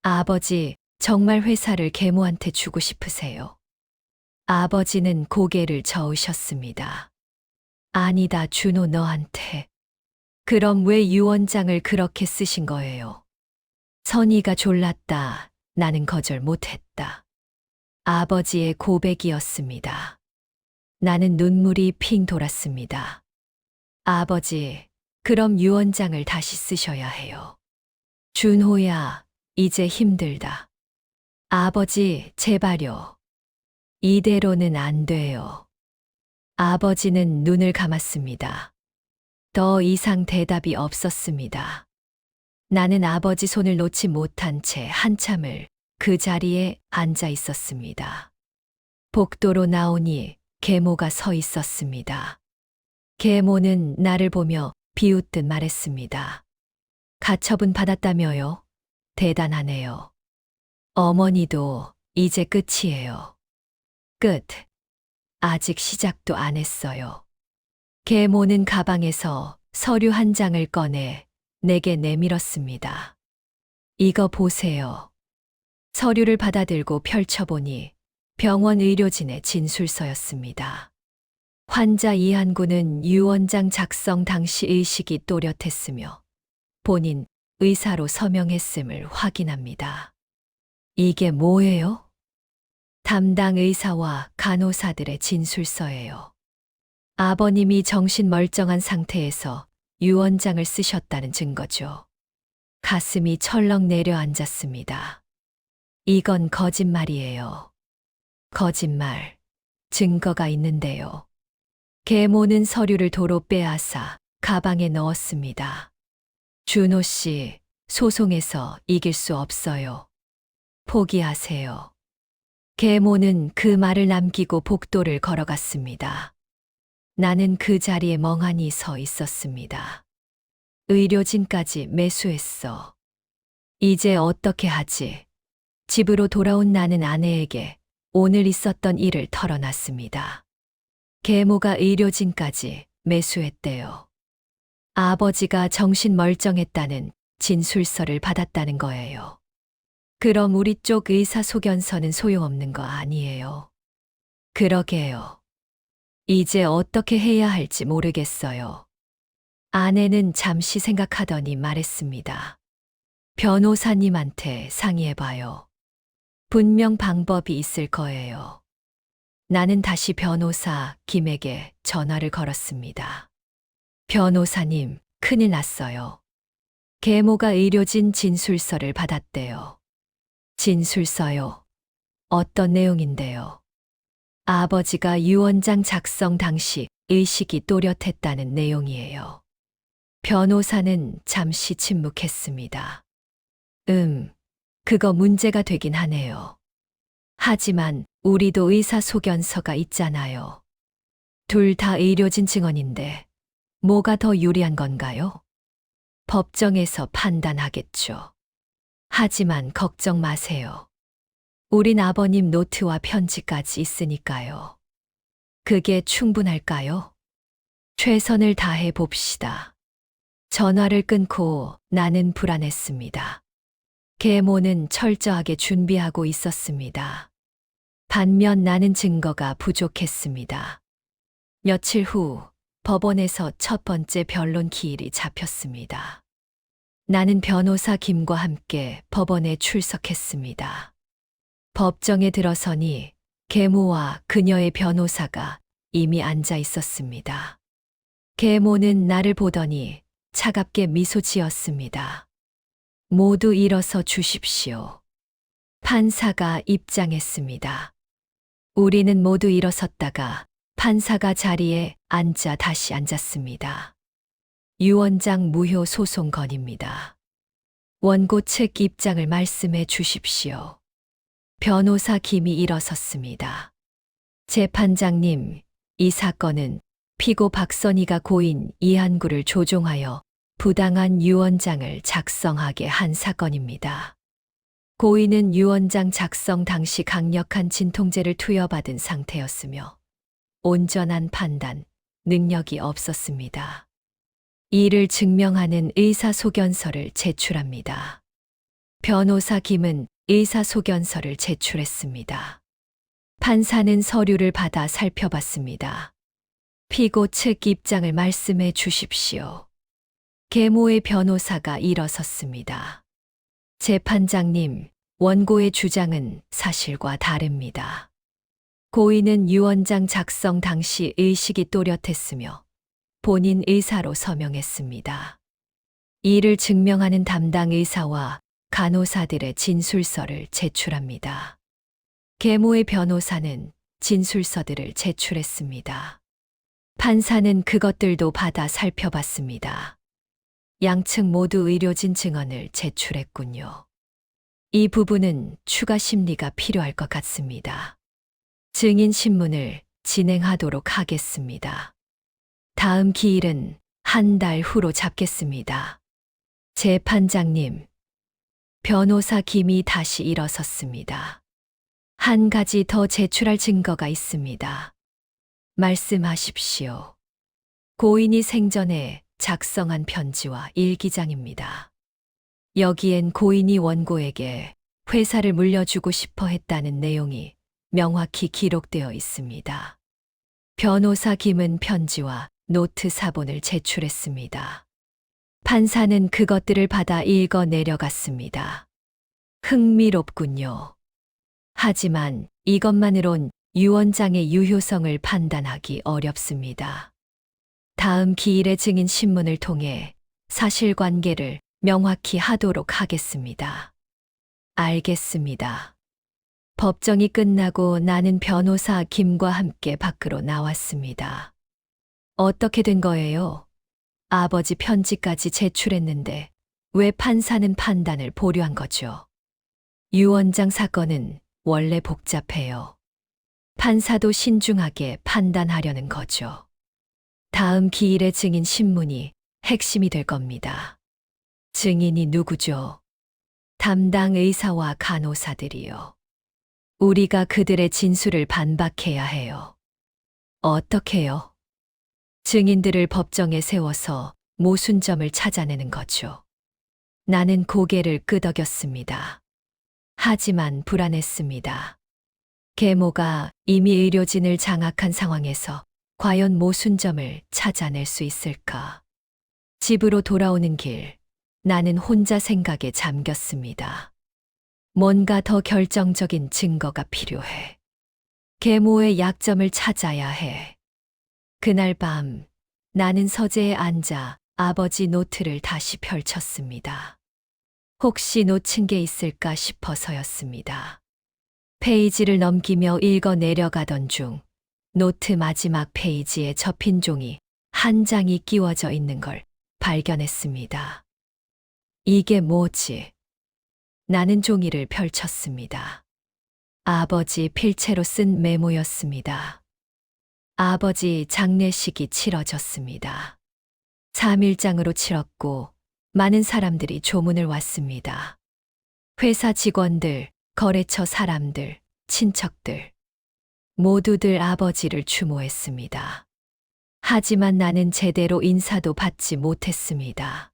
A: 아버지, 정말 회사를 계모한테 주고 싶으세요? 아버지는 고개를 저으셨습니다. 아니다, 준호 너한테. 그럼 왜 유언장을 그렇게 쓰신 거예요? 선의가 졸랐다. 나는 거절 못했다. 아버지의 고백이었습니다. 나는 눈물이 핑 돌았습니다. 아버지, 그럼 유언장을 다시 쓰셔야 해요. 준호야, 이제 힘들다. 아버지, 제발요. 이대로는 안 돼요. 아버지는 눈을 감았습니다. 더 이상 대답이 없었습니다. 나는 아버지 손을 놓지 못한 채 한참을 그 자리에 앉아 있었습니다. 복도로 나오니 계모가 서 있었습니다. 계모는 나를 보며 비웃듯 말했습니다. 가처분 받았다며요? 대단하네요. 어머니도 이제 끝이에요. 끝. 아직 시작도 안 했어요. 계모는 가방에서 서류 한 장을 꺼내 내게 내밀었습니다. 이거 보세요. 서류를 받아들고 펼쳐보니 병원 의료진의 진술서였습니다. 환자 이한구는 유언장 작성 당시 의식이 또렷했으며 본인 의사로 서명했음을 확인합니다. 이게 뭐예요? 담당 의사와 간호사들의 진술서예요. 아버님이 정신 멀쩡한 상태에서 유언장을 쓰셨다는 증거죠. 가슴이 철렁 내려앉았습니다. 이건 거짓말이에요. 거짓말. 증거가 있는데요. 계모는 서류를 도로 빼앗아 가방에 넣었습니다. 준호 씨, 소송에서 이길 수 없어요. 포기하세요. 계모는 그 말을 남기고 복도를 걸어갔습니다. 나는 그 자리에 멍하니 서 있었습니다. 의료진까지 매수했어. 이제 어떻게 하지? 집으로 돌아온 나는 아내에게 오늘 있었던 일을 털어놨습니다. 계모가 의료진까지 매수했대요. 아버지가 정신 멀쩡했다는 진술서를 받았다는 거예요. 그럼 우리 쪽 의사소견서는 소용없는 거 아니에요? 그러게요. 이제 어떻게 해야 할지 모르겠어요. 아내는 잠시 생각하더니 말했습니다. 변호사님한테 상의해봐요. 분명 방법이 있을 거예요. 나는 다시 변호사 김에게 전화를 걸었습니다. 변호사님, 큰일 났어요. 계모가 의료진 진술서를 받았대요. 진술서요? 어떤 내용인데요? 아버지가 유언장 작성 당시 의식이 또렷했다는 내용이에요. 변호사는 잠시 침묵했습니다. 그거 문제가 되긴 하네요. 하지만 우리도 의사소견서가 있잖아요. 둘 다 의료진 증언인데 뭐가 더 유리한 건가요? 법정에서 판단하겠죠. 하지만 걱정 마세요. 우린 아버님 노트와 편지까지 있으니까요. 그게 충분할까요? 최선을 다해 봅시다. 전화를 끊고 나는 불안했습니다. 계모는 철저하게 준비하고 있었습니다. 반면 나는 증거가 부족했습니다. 며칠 후 법원에서 첫 번째 변론 기일이 잡혔습니다. 나는 변호사 김과 함께 법원에 출석했습니다. 법정에 들어서니 계모와 그녀의 변호사가 이미 앉아 있었습니다. 계모는 나를 보더니 차갑게 미소 지었습니다. 모두 일어서 주십시오. 판사가 입장했습니다. 우리는 모두 일어섰다가 판사가 자리에 앉아 다시 앉았습니다. 유언장 무효 소송 건입니다. 원고 측 입장을 말씀해 주십시오. 변호사 김이 일어섰습니다. 재판장님, 이 사건은 피고 박선희가 고인 이한구를 조종하여 부당한 유언장을 작성하게 한 사건입니다. 고인은 유언장 작성 당시 강력한 진통제를 투여받은 상태였으며 온전한 판단, 능력이 없었습니다. 이를 증명하는 의사소견서를 제출합니다. 변호사 김은 의사소견서를 제출했습니다. 판사는 서류를 받아 살펴봤습니다. 피고 측 입장을 말씀해 주십시오. 계모의 변호사가 일어섰습니다. 재판장님, 원고의 주장은 사실과 다릅니다. 고인은 유언장 작성 당시 의식이 또렷했으며 본인 의사로 서명했습니다. 이를 증명하는 담당 의사와 간호사들의 진술서를 제출합니다. 계모의 변호사는 진술서들을 제출했습니다. 판사는 그것들도 받아 살펴봤습니다. 양측 모두 의료진 증언을 제출했군요. 이 부분은 추가 심리가 필요할 것 같습니다. 증인 신문을 진행하도록 하겠습니다. 다음 기일은 한 달 후로 잡겠습니다. 재판장님, 변호사 김이 다시 일어섰습니다. 한 가지 더 제출할 증거가 있습니다. 말씀하십시오. 고인이 생전에 작성한 편지와 일기장입니다. 여기엔 고인이 원고에게 회사를 물려주고 싶어 했다는 내용이 명확히 기록되어 있습니다. 변호사 김은 편지와 노트 사본을 제출했습니다. 판사는 그것들을 받아 읽어 내려갔습니다. 흥미롭군요. 하지만 이것만으론 유언장의 유효성을 판단하기 어렵습니다. 다음 기일의 증인 신문을 통해 사실관계를 명확히 하도록 하겠습니다. 알겠습니다. 법정이 끝나고 나는 변호사 김과 함께 밖으로 나왔습니다. 어떻게 된 거예요? 아버지 편지까지 제출했는데 왜 판사는 판단을 보류한 거죠? 유 원장 사건은 원래 복잡해요. 판사도 신중하게 판단하려는 거죠. 다음 기일의 증인 신문이 핵심이 될 겁니다. 증인이 누구죠? 담당 의사와 간호사들이요. 우리가 그들의 진술을 반박해야 해요. 어떻게요? 증인들을 법정에 세워서 모순점을 찾아내는 거죠. 나는 고개를 끄덕였습니다. 하지만 불안했습니다. 계모가 이미 의료진을 장악한 상황에서 과연 모순점을 찾아낼 수 있을까? 집으로 돌아오는 길, 나는 혼자 생각에 잠겼습니다. 뭔가 더 결정적인 증거가 필요해. 계모의 약점을 찾아야 해. 그날 밤, 나는 서재에 앉아 아버지 노트를 다시 펼쳤습니다. 혹시 놓친 게 있을까 싶어서였습니다. 페이지를 넘기며 읽어 내려가던 중, 노트 마지막 페이지에 접힌 종이 한 장이 끼워져 있는 걸 발견했습니다. 이게 뭐지? 나는 종이를 펼쳤습니다. 아버지 필체로 쓴 메모였습니다. 아버지 장례식이 치러졌습니다. 3일장으로 치렀고 많은 사람들이 조문을 왔습니다. 회사 직원들, 거래처 사람들, 친척들, 모두들 아버지를 추모했습니다. 하지만 나는 제대로 인사도 받지 못했습니다.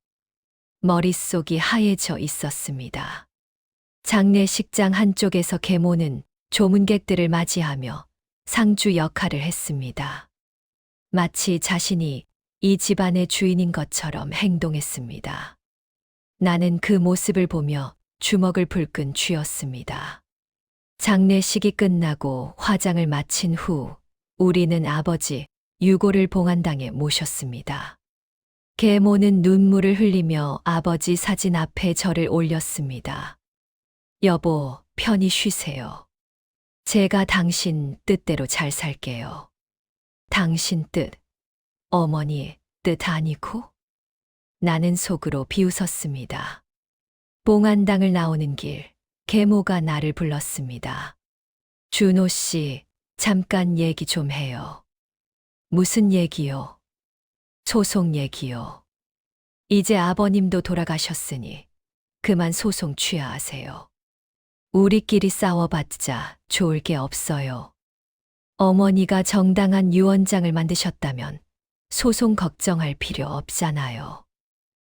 A: 머릿속이 하얘져 있었습니다. 장례식장 한쪽에서 계모는 조문객들을 맞이하며 상주 역할을 했습니다. 마치 자신이 이 집안의 주인인 것처럼 행동했습니다. 나는 그 모습을 보며 주먹을 불끈 쥐었습니다. 장례식이 끝나고 화장을 마친 후 우리는 아버지 유골을 봉안당에 모셨습니다. 계모는 눈물을 흘리며 아버지 사진 앞에 저를 올렸습니다. 여보, 편히 쉬세요. 제가 당신 뜻대로 잘 살게요. 당신 뜻, 어머니 뜻 아니고? 나는 속으로 비웃었습니다. 봉안당을 나오는 길, 계모가 나를 불렀습니다. 준호 씨, 잠깐 얘기 좀 해요. 무슨 얘기요? 소송 얘기요. 이제 아버님도 돌아가셨으니 그만 소송 취하하세요. 우리끼리 싸워봤자 좋을 게 없어요. 어머니가 정당한 유언장을 만드셨다면 소송 걱정할 필요 없잖아요.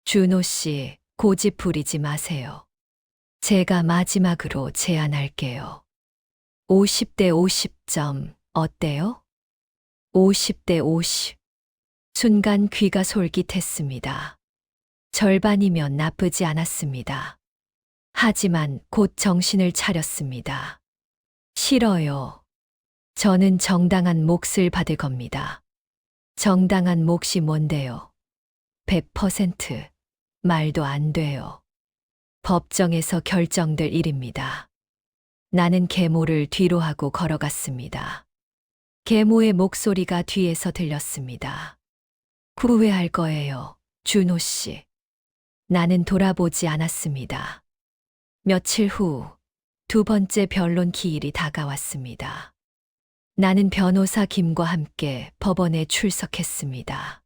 A: 준호 씨, 고집 부리지 마세요. 제가 마지막으로 제안할게요. 50대 50점 어때요? 50대 50. 순간 귀가 솔깃했습니다. 절반이면 나쁘지 않았습니다. 하지만 곧 정신을 차렸습니다. 싫어요. 저는 정당한 몫을 받을 겁니다. 정당한 몫이 뭔데요? 100% 말도 안 돼요. 법정에서 결정될 일입니다. 나는 계모를 뒤로 하고 걸어갔습니다. 계모의 목소리가 뒤에서 들렸습니다. 후회할 거예요, 준호 씨. 나는 돌아보지 않았습니다. 며칠 후 두 번째 변론 기일이 다가왔습니다. 나는 변호사 김과 함께 법원에 출석했습니다.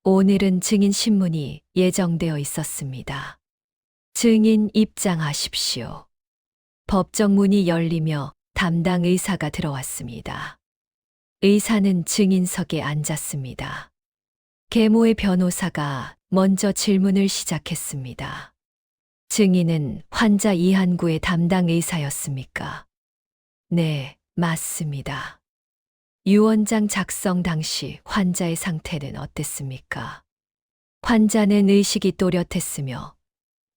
A: 오늘은 증인 신문이 예정되어 있었습니다. 증인 입장하십시오. 법정 문이 열리며 담당 의사가 들어왔습니다. 의사는 증인석에 앉았습니다. 계모의 변호사가 먼저 질문을 시작했습니다. 증인은 환자 이한구의 담당 의사였습니까? 네, 맞습니다. 유언장 작성 당시 환자의 상태는 어땠습니까? 환자는 의식이 또렷했으며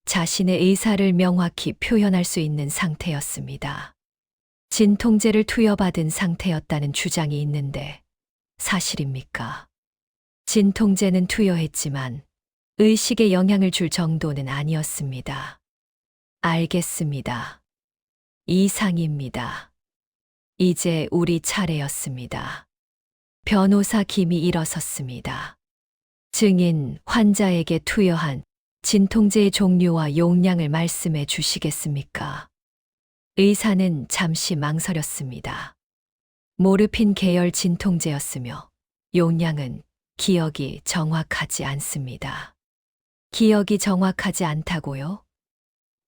A: 자신의 의사를 명확히 표현할 수 있는 상태였습니다. 진통제를 투여받은 상태였다는 주장이 있는데 사실입니까? 진통제는 투여했지만 의식에 영향을 줄 정도는 아니었습니다. 알겠습니다. 이상입니다. 이제 우리 차례였습니다. 변호사 김이 일어섰습니다. 증인 환자에게 투여한 진통제의 종류와 용량을 말씀해 주시겠습니까? 의사는 잠시 망설였습니다. 모르핀 계열 진통제였으며 용량은 기억이 정확하지 않습니다. 기억이 정확하지 않다고요?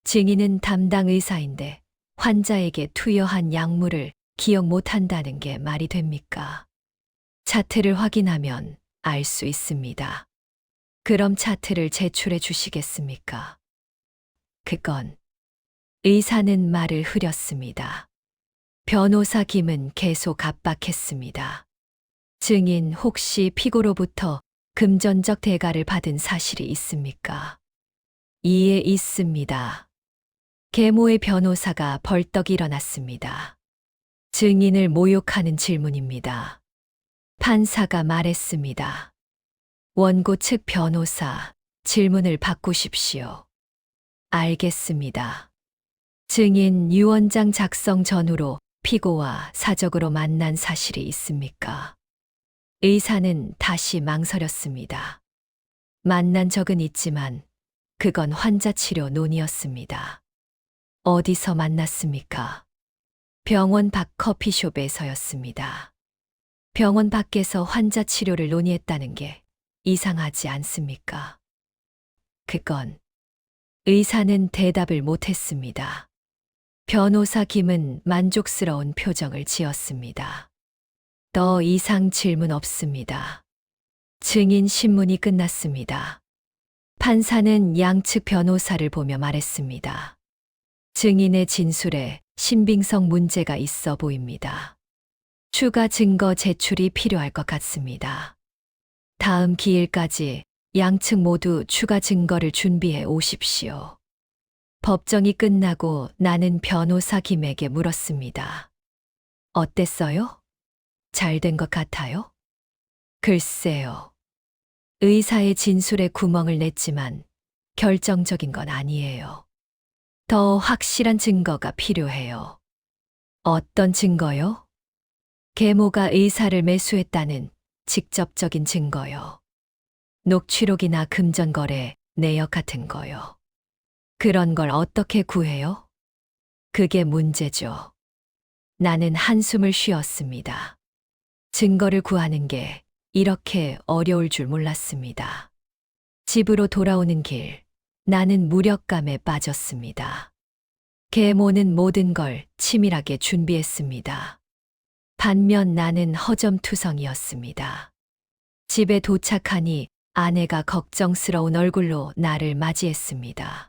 A: 증인은 담당 의사인데 환자에게 투여한 약물을 기억 못한다는 게 말이 됩니까? 차트를 확인하면 알 수 있습니다. 그럼 차트를 제출해 주시겠습니까? 그건 의사는 말을 흐렸습니다. 변호사 김은 계속 압박했습니다. 증인 혹시 피고로부터 금전적 대가를 받은 사실이 있습니까? 이에 있습니다. 계모의 변호사가 벌떡 일어났습니다. 증인을 모욕하는 질문입니다. 판사가 말했습니다. 원고 측 변호사, 질문을 바꾸십시오. 알겠습니다. 증인 유언장 작성 전후로 피고와 사적으로 만난 사실이 있습니까? 의사는 다시 망설였습니다. 만난 적은 있지만 그건 환자 치료 논의였습니다. 어디서 만났습니까? 병원 밖 커피숍에서였습니다. 병원 밖에서 환자 치료를 논의했다는 게 이상하지 않습니까? 그건 의사는 대답을 못했습니다. 변호사 김은 만족스러운 표정을 지었습니다. 더 이상 질문 없습니다. 증인 신문이 끝났습니다. 판사는 양측 변호사를 보며 말했습니다. 증인의 진술에 신빙성 문제가 있어 보입니다. 추가 증거 제출이 필요할 것 같습니다. 다음 기일까지 양측 모두 추가 증거를 준비해 오십시오. 법정이 끝나고 나는 변호사 김에게 물었습니다. 어땠어요? 잘 된 것 같아요? 글쎄요. 의사의 진술에 구멍을 냈지만 결정적인 건 아니에요. 더 확실한 증거가 필요해요. 어떤 증거요? 계모가 의사를 매수했다는 직접적인 증거요. 녹취록이나 금전거래, 내역 같은 거요. 그런 걸 어떻게 구해요? 그게 문제죠. 나는 한숨을 쉬었습니다. 증거를 구하는 게 이렇게 어려울 줄 몰랐습니다. 집으로 돌아오는 길, 나는 무력감에 빠졌습니다. 계모는 모든 걸 치밀하게 준비했습니다. 반면 나는 허점투성이었습니다. 집에 도착하니 아내가 걱정스러운 얼굴로 나를 맞이했습니다.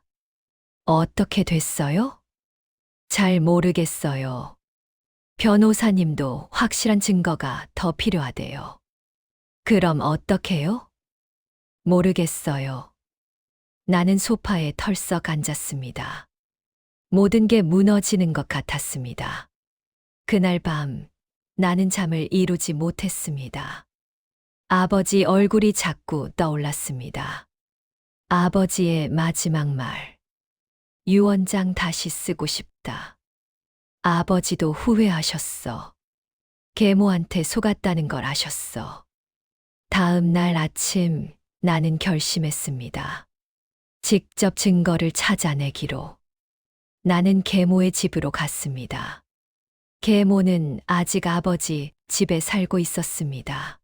A: 어떻게 됐어요? 잘 모르겠어요. 변호사님도 확실한 증거가 더 필요하대요. 그럼 어떡해요? 모르겠어요. 나는 소파에 털썩 앉았습니다. 모든 게 무너지는 것 같았습니다. 그날 밤 나는 잠을 이루지 못했습니다. 아버지 얼굴이 자꾸 떠올랐습니다. 아버지의 마지막 말. 유언장 다시 쓰고 싶다. 아버지도 후회하셨어. 계모한테 속았다는 걸 아셨어. 다음 날 아침 나는 결심했습니다. 직접 증거를 찾아내기로. 나는 계모의 집으로 갔습니다. 계모는 아직 아버지 집에 살고 있었습니다.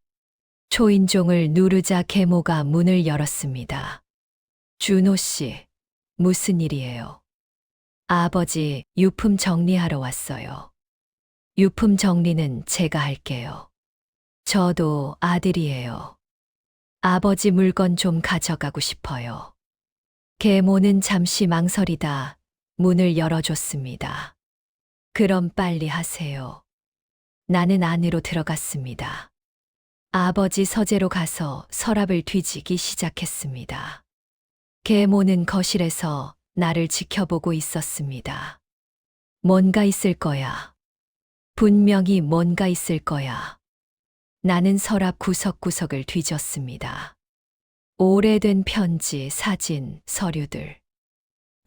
A: 초인종을 누르자 계모가 문을 열었습니다. 준호 씨, 무슨 일이에요? 아버지, 유품 정리하러 왔어요. 유품 정리는 제가 할게요. 저도 아들이에요. 아버지 물건 좀 가져가고 싶어요. 계모는 잠시 망설이다 문을 열어줬습니다. 그럼 빨리 하세요. 나는 안으로 들어갔습니다. 아버지 서재로 가서 서랍을 뒤지기 시작했습니다. 계모는 거실에서 나를 지켜보고 있었습니다. 뭔가 있을 거야. 분명히 뭔가 있을 거야. 나는 서랍 구석구석을 뒤졌습니다. 오래된 편지, 사진, 서류들.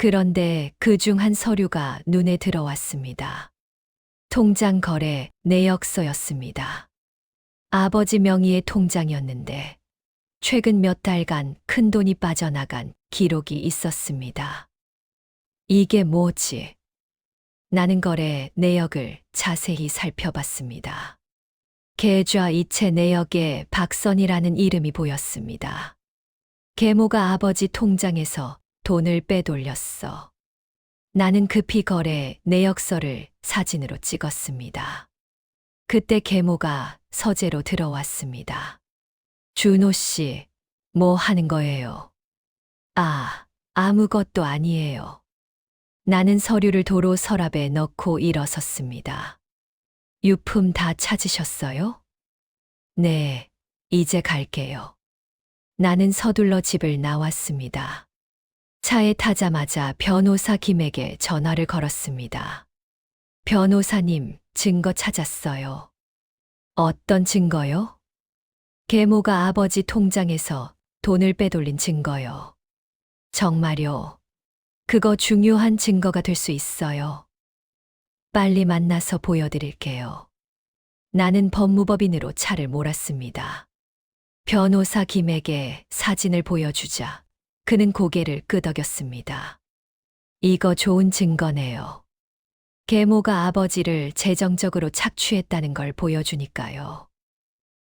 A: 그런데 그중 한 서류가 눈에 들어왔습니다. 통장 거래 내역서였습니다. 아버지 명의의 통장이었는데 최근 몇 달간 큰돈이 빠져나간 기록이 있었습니다. 이게 뭐지? 나는 거래 내역을 자세히 살펴봤습니다. 계좌 이체 내역에 박선이라는 이름이 보였습니다. 계모가 아버지 통장에서 돈을 빼돌렸어. 나는 급히 거래 내역서를 사진으로 찍었습니다. 그때 계모가 서재로 들어왔습니다. 준호 씨, 뭐 하는 거예요? 아무것도 아니에요. 나는 서류를 도로 서랍에 넣고 일어섰습니다. 유품 다 찾으셨어요? 네, 이제 갈게요. 나는 서둘러 집을 나왔습니다. 차에 타자마자 변호사 김에게 전화를 걸었습니다. 변호사님, 증거 찾았어요. 어떤 증거요? 계모가 아버지 통장에서 돈을 빼돌린 증거요. 정말요? 그거 중요한 증거가 될 수 있어요. 빨리 만나서 보여드릴게요. 나는 법무법인으로 차를 몰았습니다. 변호사 김에게 사진을 보여주자 그는 고개를 끄덕였습니다. 이거 좋은 증거네요. 계모가 아버지를 재정적으로 착취했다는 걸 보여주니까요.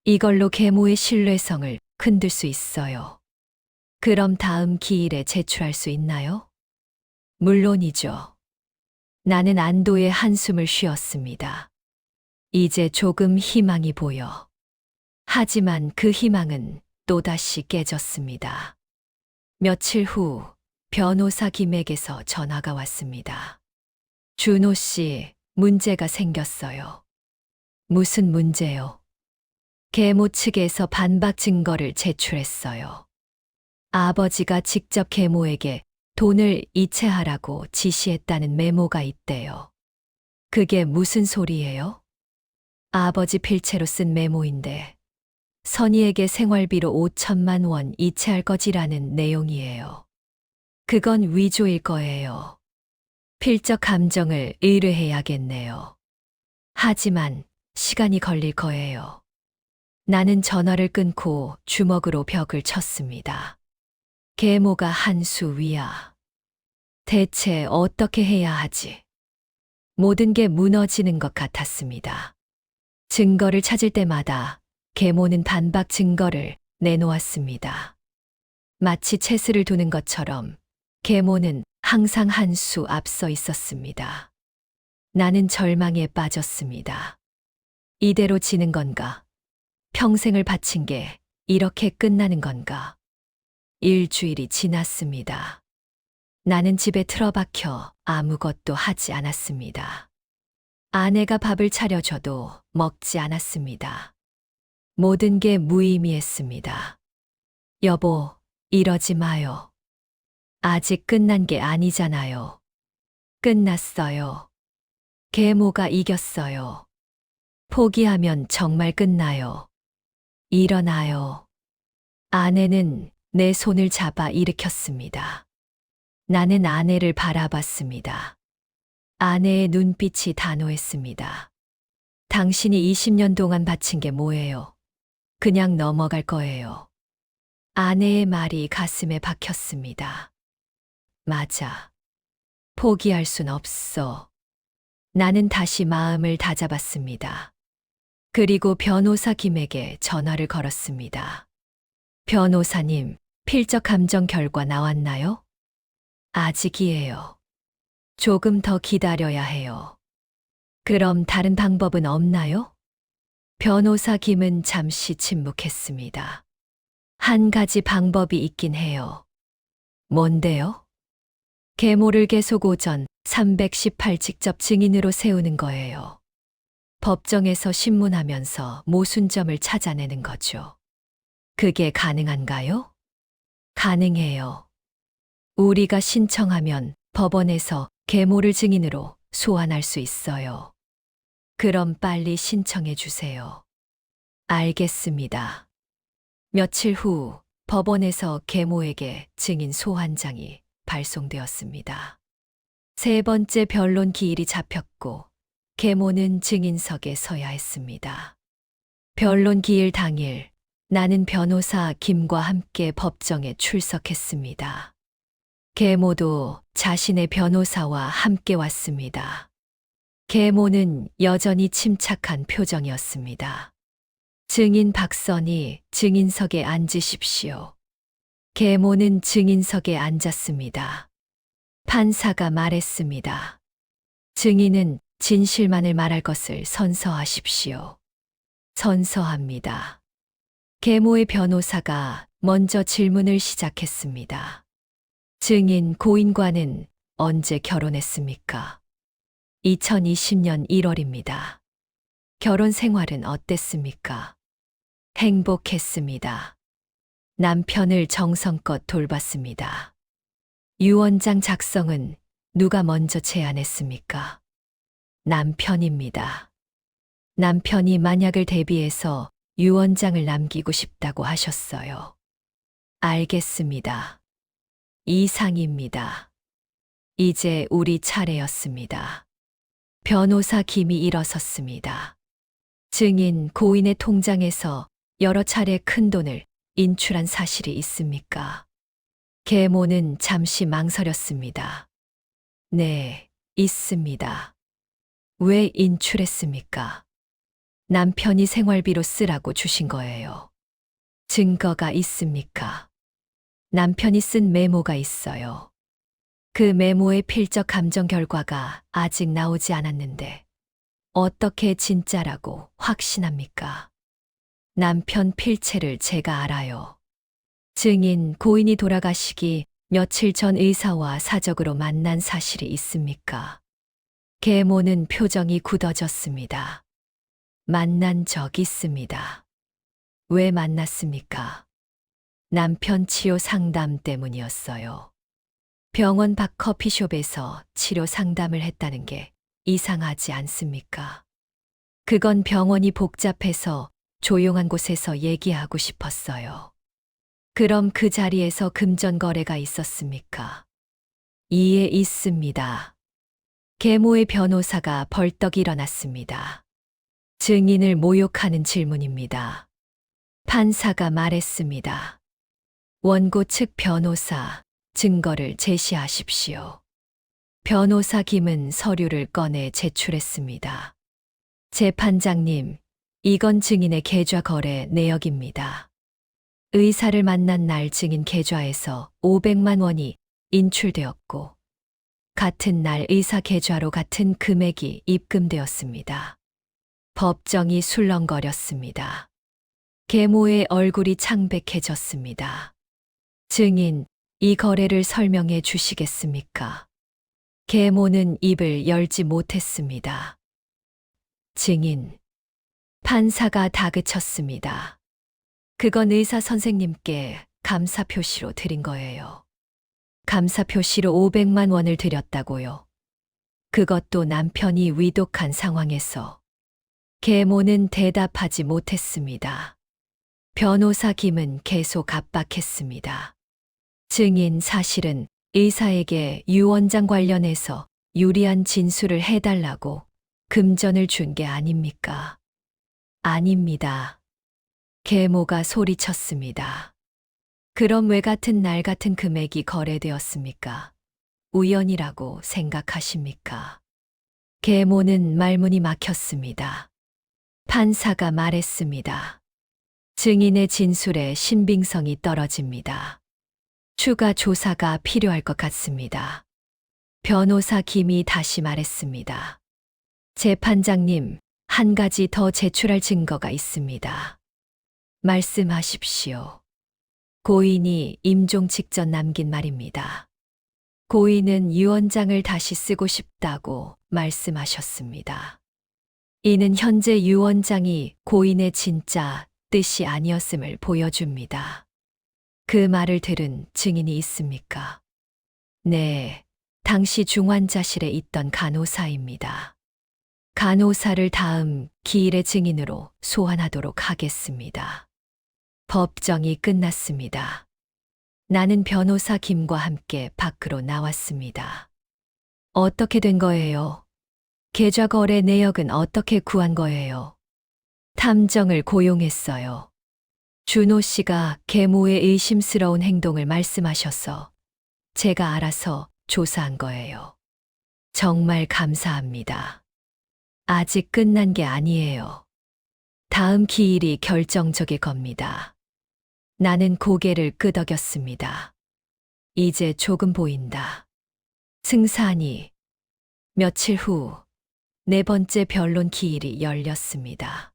A: 이걸로 계모의 신뢰성을 흔들 수 있어요. 그럼 다음 기일에 제출할 수 있나요? 물론이죠. 나는 안도의 한숨을 쉬었습니다. 이제 조금 희망이 보여. 하지만 그 희망은 또다시 깨졌습니다. 며칠 후 변호사 김에게서 전화가 왔습니다. 준호 씨, 문제가 생겼어요. 무슨 문제요? 계모 측에서 반박 증거를 제출했어요. 아버지가 직접 계모에게 돈을 이체하라고 지시했다는 메모가 있대요. 그게 무슨 소리예요? 아버지 필체로 쓴 메모인데 선희에게 생활비로 5천만 원 이체할 거지라는 내용이에요. 그건 위조일 거예요. 필적 감정을 의뢰해야겠네요. 하지만 시간이 걸릴 거예요. 나는 전화를 끊고 주먹으로 벽을 쳤습니다. 계모가 한 수 위야. 대체 어떻게 해야 하지? 모든 게 무너지는 것 같았습니다. 증거를 찾을 때마다 계모는 반박 증거를 내놓았습니다. 마치 체스를 두는 것처럼 계모는 항상 한 수 앞서 있었습니다. 나는 절망에 빠졌습니다. 이대로 지는 건가? 평생을 바친 게 이렇게 끝나는 건가? 일주일이 지났습니다. 나는 집에 틀어박혀 아무것도 하지 않았습니다. 아내가 밥을 차려줘도 먹지 않았습니다. 모든 게 무의미했습니다. 여보, 이러지 마요. 아직 끝난 게 아니잖아요. 끝났어요. 계모가 이겼어요. 포기하면 정말 끝나요. 일어나요. 아내는 내 손을 잡아 일으켰습니다. 나는 아내를 바라봤습니다. 아내의 눈빛이 단호했습니다. 당신이 20년 동안 바친 게 뭐예요? 그냥 넘어갈 거예요. 아내의 말이 가슴에 박혔습니다. 맞아. 포기할 순 없어. 나는 다시 마음을 다잡았습니다. 그리고 변호사 김에게 전화를 걸었습니다. 변호사님, 필적 감정 결과 나왔나요? 아직이에요. 조금 더 기다려야 해요. 그럼 다른 방법은 없나요? 변호사 김은 잠시 침묵했습니다. 한 가지 방법이 있긴 해요. 뭔데요? 계모를 계속 오전 318 직접 증인으로 세우는 거예요. 법정에서 신문하면서 모순점을 찾아내는 거죠. 그게 가능한가요? 가능해요. 우리가 신청하면 법원에서 계모를 증인으로 소환할 수 있어요. 그럼 빨리 신청해 주세요. 알겠습니다. 며칠 후 법원에서 계모에게 증인 소환장이 발송되었습니다. 세 번째 변론 기일이 잡혔고 계모는 증인석에 서야 했습니다. 변론 기일 당일 나는 변호사 김과 함께 법정에 출석했습니다. 계모도 자신의 변호사와 함께 왔습니다. 계모는 여전히 침착한 표정이었습니다. 증인 박선희, 증인석에 앉으십시오. 계모는 증인석에 앉았습니다. 판사가 말했습니다. 증인은 진실만을 말할 것을 선서하십시오. 선서합니다. 계모의 변호사가 먼저 질문을 시작했습니다. 증인 고인과는 언제 결혼했습니까? 2020년 1월입니다. 결혼 생활은 어땠습니까? 행복했습니다. 남편을 정성껏 돌봤습니다. 유언장 작성은 누가 먼저 제안했습니까? 남편입니다. 남편이 만약을 대비해서 유언장을 남기고 싶다고 하셨어요. 알겠습니다. 이상입니다. 이제 우리 차례였습니다. 변호사 김이 일어섰습니다. 증인 고인의 통장에서 여러 차례 큰돈을 인출한 사실이 있습니까? 계모는 잠시 망설였습니다. 네, 있습니다. 왜 인출했습니까? 남편이 생활비로 쓰라고 주신 거예요. 증거가 있습니까? 남편이 쓴 메모가 있어요. 그 메모의 필적 감정 결과가 아직 나오지 않았는데 어떻게 진짜라고 확신합니까? 남편 필체를 제가 알아요. 증인 고인이 돌아가시기 며칠 전 의사와 사적으로 만난 사실이 있습니까? 계모는 표정이 굳어졌습니다. 만난 적 있습니다. 왜 만났습니까? 남편 치료 상담 때문이었어요. 병원 밖 커피숍에서 치료 상담을 했다는 게 이상하지 않습니까? 그건 병원이 복잡해서 조용한 곳에서 얘기하고 싶었어요. 그럼 그 자리에서 금전 거래가 있었습니까? 이에 있습니다. 계모의 변호사가 벌떡 일어났습니다. 증인을 모욕하는 질문입니다. 판사가 말했습니다. 원고 측 변호사, 증거를 제시하십시오. 변호사 김은 서류를 꺼내 제출했습니다. 재판장님, 이건 증인의 계좌 거래 내역입니다. 의사를 만난 날 증인 계좌에서 500만 원이 인출되었고, 같은 날 의사 계좌로 같은 금액이 입금되었습니다. 법정이 술렁거렸습니다. 계모의 얼굴이 창백해졌습니다. 증인, 이 거래를 설명해 주시겠습니까? 계모는 입을 열지 못했습니다. 증인. 판사가 다그쳤습니다. 그건 의사 선생님께 감사 표시로 드린 거예요. 감사 표시로 500만 원을 드렸다고요. 그것도 남편이 위독한 상황에서. 계모는 대답하지 못했습니다. 변호사 김은 계속 압박했습니다. 증인 사실은 의사에게 유언장 관련해서 유리한 진술을 해달라고 금전을 준 게 아닙니까? 아닙니다. 계모가 소리쳤습니다. 그럼 왜 같은 날 같은 금액이 거래되었습니까? 우연이라고 생각하십니까? 계모는 말문이 막혔습니다. 판사가 말했습니다. 증인의 진술에 신빙성이 떨어집니다. 추가 조사가 필요할 것 같습니다. 변호사 김이 다시 말했습니다. 재판장님, 한 가지 더 제출할 증거가 있습니다. 말씀하십시오. 고인이 임종 직전 남긴 말입니다. 고인은 유언장을 다시 쓰고 싶다고 말씀하셨습니다. 이는 현재 유언장이 고인의 진짜 뜻이 아니었음을 보여줍니다. 그 말을 들은 증인이 있습니까? 네, 당시 중환자실에 있던 간호사입니다. 간호사를 다음 기일의 증인으로 소환하도록 하겠습니다. 법정이 끝났습니다. 나는 변호사 김과 함께 밖으로 나왔습니다. 어떻게 된 거예요? 계좌 거래 내역은 어떻게 구한 거예요? 탐정을 고용했어요. 준호 씨가 계모의 의심스러운 행동을 말씀하셔서 제가 알아서 조사한 거예요. 정말 감사합니다. 아직 끝난 게 아니에요. 다음 기일이 결정적일 겁니다. 나는 고개를 끄덕였습니다. 이제 조금 보인다. 승산이. 며칠 후 네 번째 변론 기일이 열렸습니다.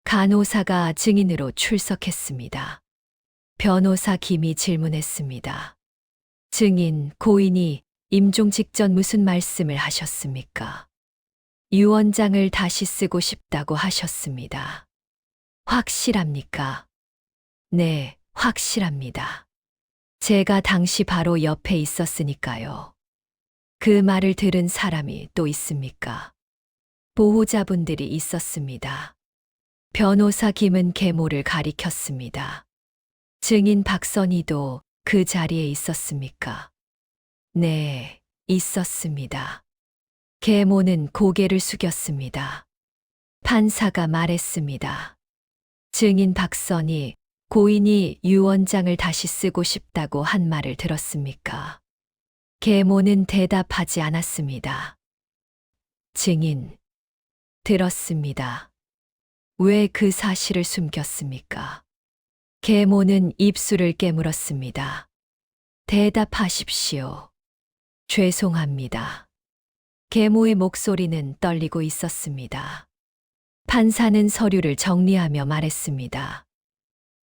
A: 간호사가 증인으로 출석했습니다. 변호사 김이 질문했습니다. 증인 고인이 임종 직전 무슨 말씀을 하셨습니까? 유언장을 다시 쓰고 싶다고 하셨습니다. 확실합니까? 네, 확실합니다. 제가 당시 바로 옆에 있었으니까요. 그 말을 들은 사람이 또 있습니까? 보호자분들이 있었습니다. 변호사 김은 계모를 가리켰습니다. 증인 박선희도 그 자리에 있었습니까? 네, 있었습니다. 계모는 고개를 숙였습니다. 판사가 말했습니다. 증인 박선희, 고인이 유언장을 다시 쓰고 싶다고 한 말을 들었습니까? 계모는 대답하지 않았습니다. 증인, 들었습니다. 왜 그 사실을 숨겼습니까? 계모는 입술을 깨물었습니다. 대답하십시오. 죄송합니다. 계모의 목소리는 떨리고 있었습니다. 판사는 서류를 정리하며 말했습니다.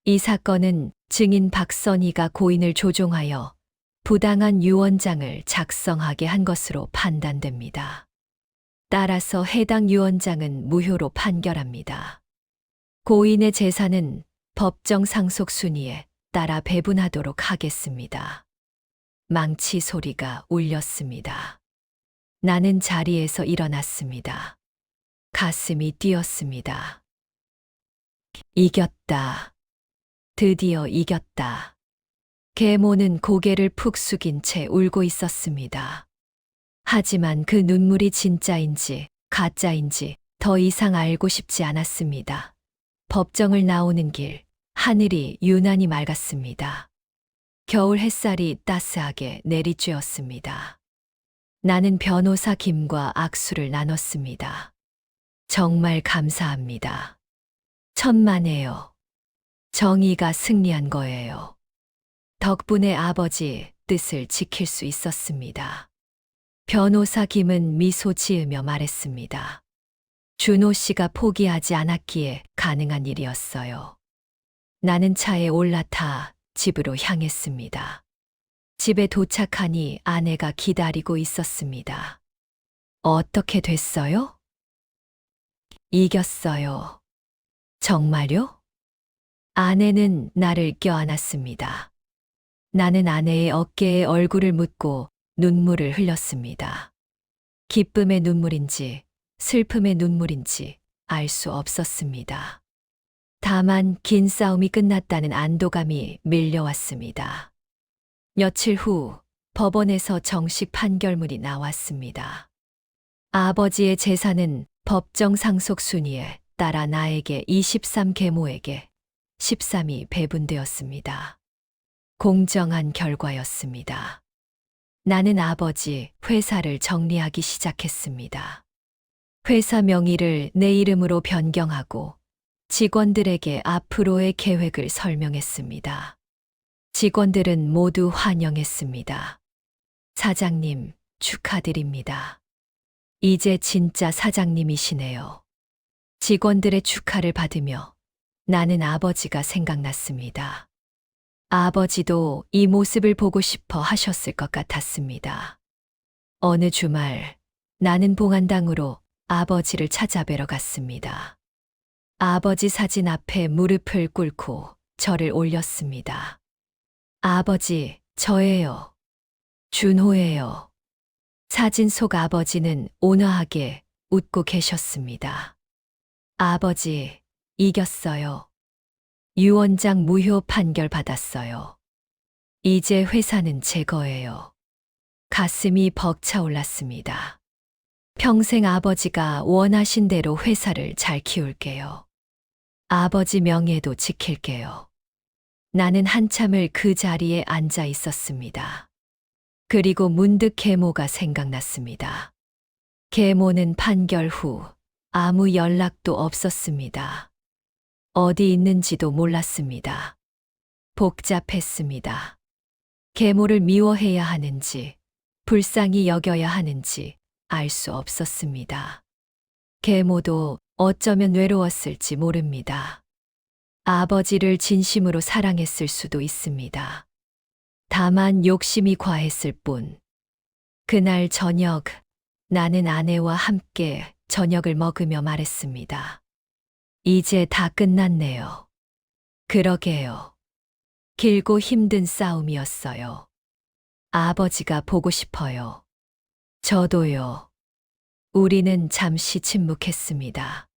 A: 이 사건은 증인 박선희가 고인을 조종하여 부당한 유언장을 작성하게 한 것으로 판단됩니다. 따라서 해당 유언장은 무효로 판결합니다. 고인의 재산은 법정 상속 순위에 따라 배분하도록 하겠습니다. 망치 소리가 울렸습니다. 나는 자리에서 일어났습니다. 가슴이 뛰었습니다. 이겼다. 드디어 이겼다. 계모는 고개를 푹 숙인 채 울고 있었습니다. 하지만 그 눈물이 진짜인지 가짜인지 더 이상 알고 싶지 않았습니다. 법정을 나오는 길, 하늘이 유난히 맑았습니다. 겨울 햇살이 따스하게 내리쬐었습니다. 나는 변호사 김과 악수를 나눴습니다. 정말 감사합니다. 천만에요. 정의가 승리한 거예요. 덕분에 아버지 뜻을 지킬 수 있었습니다. 변호사 김은 미소 지으며 말했습니다. 준호 씨가 포기하지 않았기에 가능한 일이었어요. 나는 차에 올라타 집으로 향했습니다. 집에 도착하니 아내가 기다리고 있었습니다. 어떻게 됐어요? 이겼어요. 정말요? 아내는 나를 껴안았습니다. 나는 아내의 어깨에 얼굴을 묻고 눈물을 흘렸습니다. 기쁨의 눈물인지 슬픔의 눈물인지 알 수 없었습니다. 다만 긴 싸움이 끝났다는 안도감이 밀려왔습니다. 며칠 후 법원에서 정식 판결문이 나왔습니다. 아버지의 재산은 법정 상속 순위에 따라 나에게 23 계모에게 13이 배분되었습니다. 공정한 결과였습니다. 나는 아버지 회사를 정리하기 시작했습니다. 회사 명의를 내 이름으로 변경하고 직원들에게 앞으로의 계획을 설명했습니다. 직원들은 모두 환영했습니다. 사장님, 축하드립니다. 이제 진짜 사장님이시네요. 직원들의 축하를 받으며 나는 아버지가 생각났습니다. 아버지도 이 모습을 보고 싶어 하셨을 것 같았습니다. 어느 주말 나는 봉안당으로 아버지를 찾아뵈러 갔습니다. 아버지 사진 앞에 무릎을 꿇고 절을 올렸습니다. 아버지, 저예요. 준호예요. 사진 속 아버지는 온화하게 웃고 계셨습니다. 아버지, 이겼어요. 유언장 무효 판결 받았어요. 이제 회사는 제 거예요. 가슴이 벅차올랐습니다. 평생 아버지가 원하신 대로 회사를 잘 키울게요. 아버지 명예도 지킬게요. 나는 한참을 그 자리에 앉아 있었습니다. 그리고 문득 계모가 생각났습니다. 계모는 판결 후 아무 연락도 없었습니다. 어디 있는지도 몰랐습니다. 복잡했습니다. 계모를 미워해야 하는지, 불쌍히 여겨야 하는지 알 수 없었습니다. 계모도 어쩌면 외로웠을지 모릅니다. 아버지를 진심으로 사랑했을 수도 있습니다. 다만 욕심이 과했을 뿐. 그날 저녁, 나는 아내와 함께 저녁을 먹으며 말했습니다. 이제 다 끝났네요. 그러게요. 길고 힘든 싸움이었어요. 아버지가 보고 싶어요. 저도요. 우리는 잠시 침묵했습니다.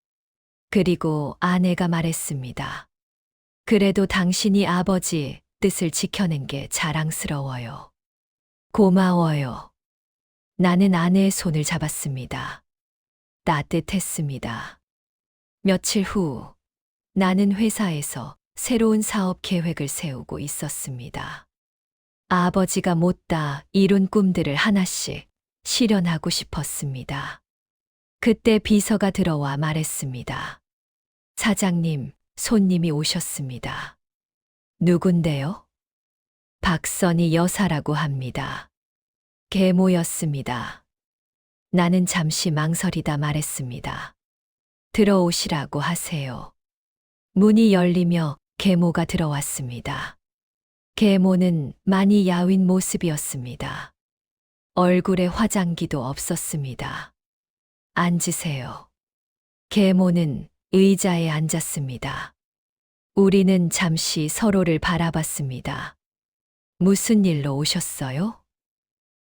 A: 그리고 아내가 말했습니다. 그래도 당신이 아버지 뜻을 지켜낸 게 자랑스러워요. 고마워요. 나는 아내의 손을 잡았습니다. 따뜻했습니다. 며칠 후, 나는 회사에서 새로운 사업 계획을 세우고 있었습니다. 아버지가 못다 이룬 꿈들을 하나씩 실현하고 싶었습니다. 그때 비서가 들어와 말했습니다. 사장님, 손님이 오셨습니다. 누군데요? 박선희 여사라고 합니다. 계모였습니다. 나는 잠시 망설이다 말했습니다. 들어오시라고 하세요. 문이 열리며 계모가 들어왔습니다. 계모는 많이 야윈 모습이었습니다. 얼굴에 화장기도 없었습니다. 앉으세요. 계모는 의자에 앉았습니다. 우리는 잠시 서로를 바라봤습니다. 무슨 일로 오셨어요?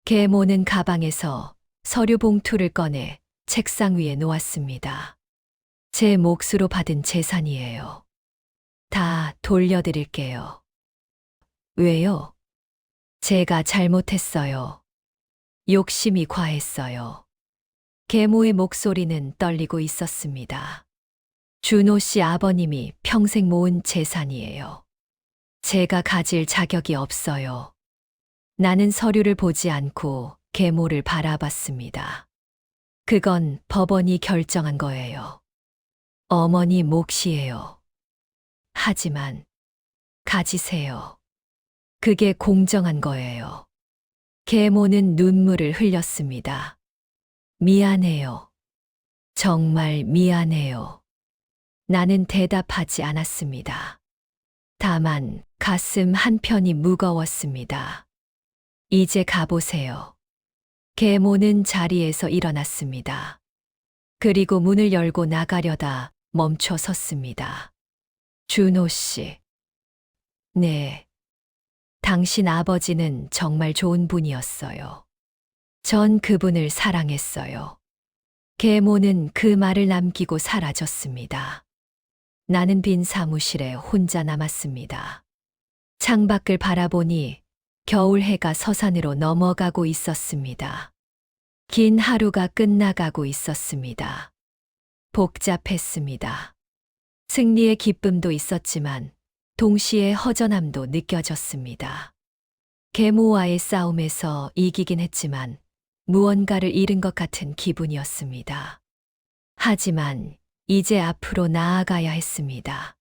A: 계모는 가방에서 서류 봉투를 꺼내 책상 위에 놓았습니다. 제 몫으로 받은 재산이에요. 다 돌려드릴게요. 왜요? 제가 잘못했어요. 욕심이 과했어요. 계모의 목소리는 떨리고 있었습니다. 준호 씨 아버님이 평생 모은 재산이에요. 제가 가질 자격이 없어요. 나는 서류를 보지 않고 계모를 바라봤습니다. 그건 법원이 결정한 거예요. 어머니 몫이에요. 하지만 가지세요. 그게 공정한 거예요. 계모는 눈물을 흘렸습니다. 미안해요. 정말 미안해요. 나는 대답하지 않았습니다. 다만 가슴 한편이 무거웠습니다. 이제 가보세요. 계모는 자리에서 일어났습니다. 그리고 문을 열고 나가려다 멈춰 섰습니다. 준호 씨. 네. 당신 아버지는 정말 좋은 분이었어요. 전 그분을 사랑했어요. 계모는 그 말을 남기고 사라졌습니다. 나는 빈 사무실에 혼자 남았습니다. 창밖을 바라보니 겨울 해가 서산으로 넘어가고 있었습니다. 긴 하루가 끝나가고 있었습니다. 복잡했습니다. 승리의 기쁨도 있었지만 동시에 허전함도 느껴졌습니다. 계모와의 싸움에서 이기긴 했지만 무언가를 잃은 것 같은 기분이었습니다. 하지만 이제 앞으로 나아가야 했습니다.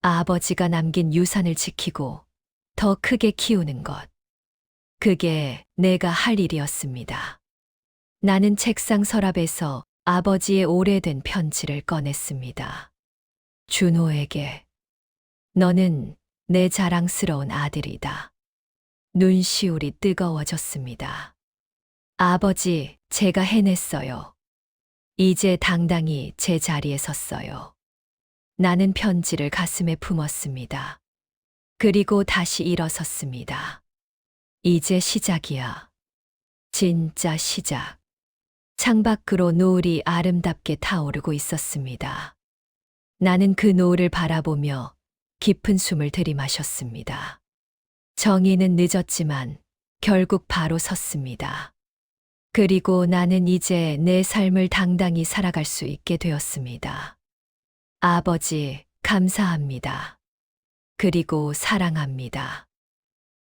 A: 아버지가 남긴 유산을 지키고 더 크게 키우는 것. 그게 내가 할 일이었습니다. 나는 책상 서랍에서 아버지의 오래된 편지를 꺼냈습니다. 준호에게. 너는 내 자랑스러운 아들이다. 눈시울이 뜨거워졌습니다. 아버지, 제가 해냈어요. 이제 당당히 제 자리에 섰어요. 나는 편지를 가슴에 품었습니다. 그리고 다시 일어섰습니다. 이제 시작이야. 진짜 시작. 창밖으로 노을이 아름답게 타오르고 있었습니다. 나는 그 노을을 바라보며 깊은 숨을 들이마셨습니다. 정의는 늦었지만 결국 바로 섰습니다. 그리고 나는 이제 내 삶을 당당히 살아갈 수 있게 되었습니다. 아버지, 감사합니다. 그리고 사랑합니다.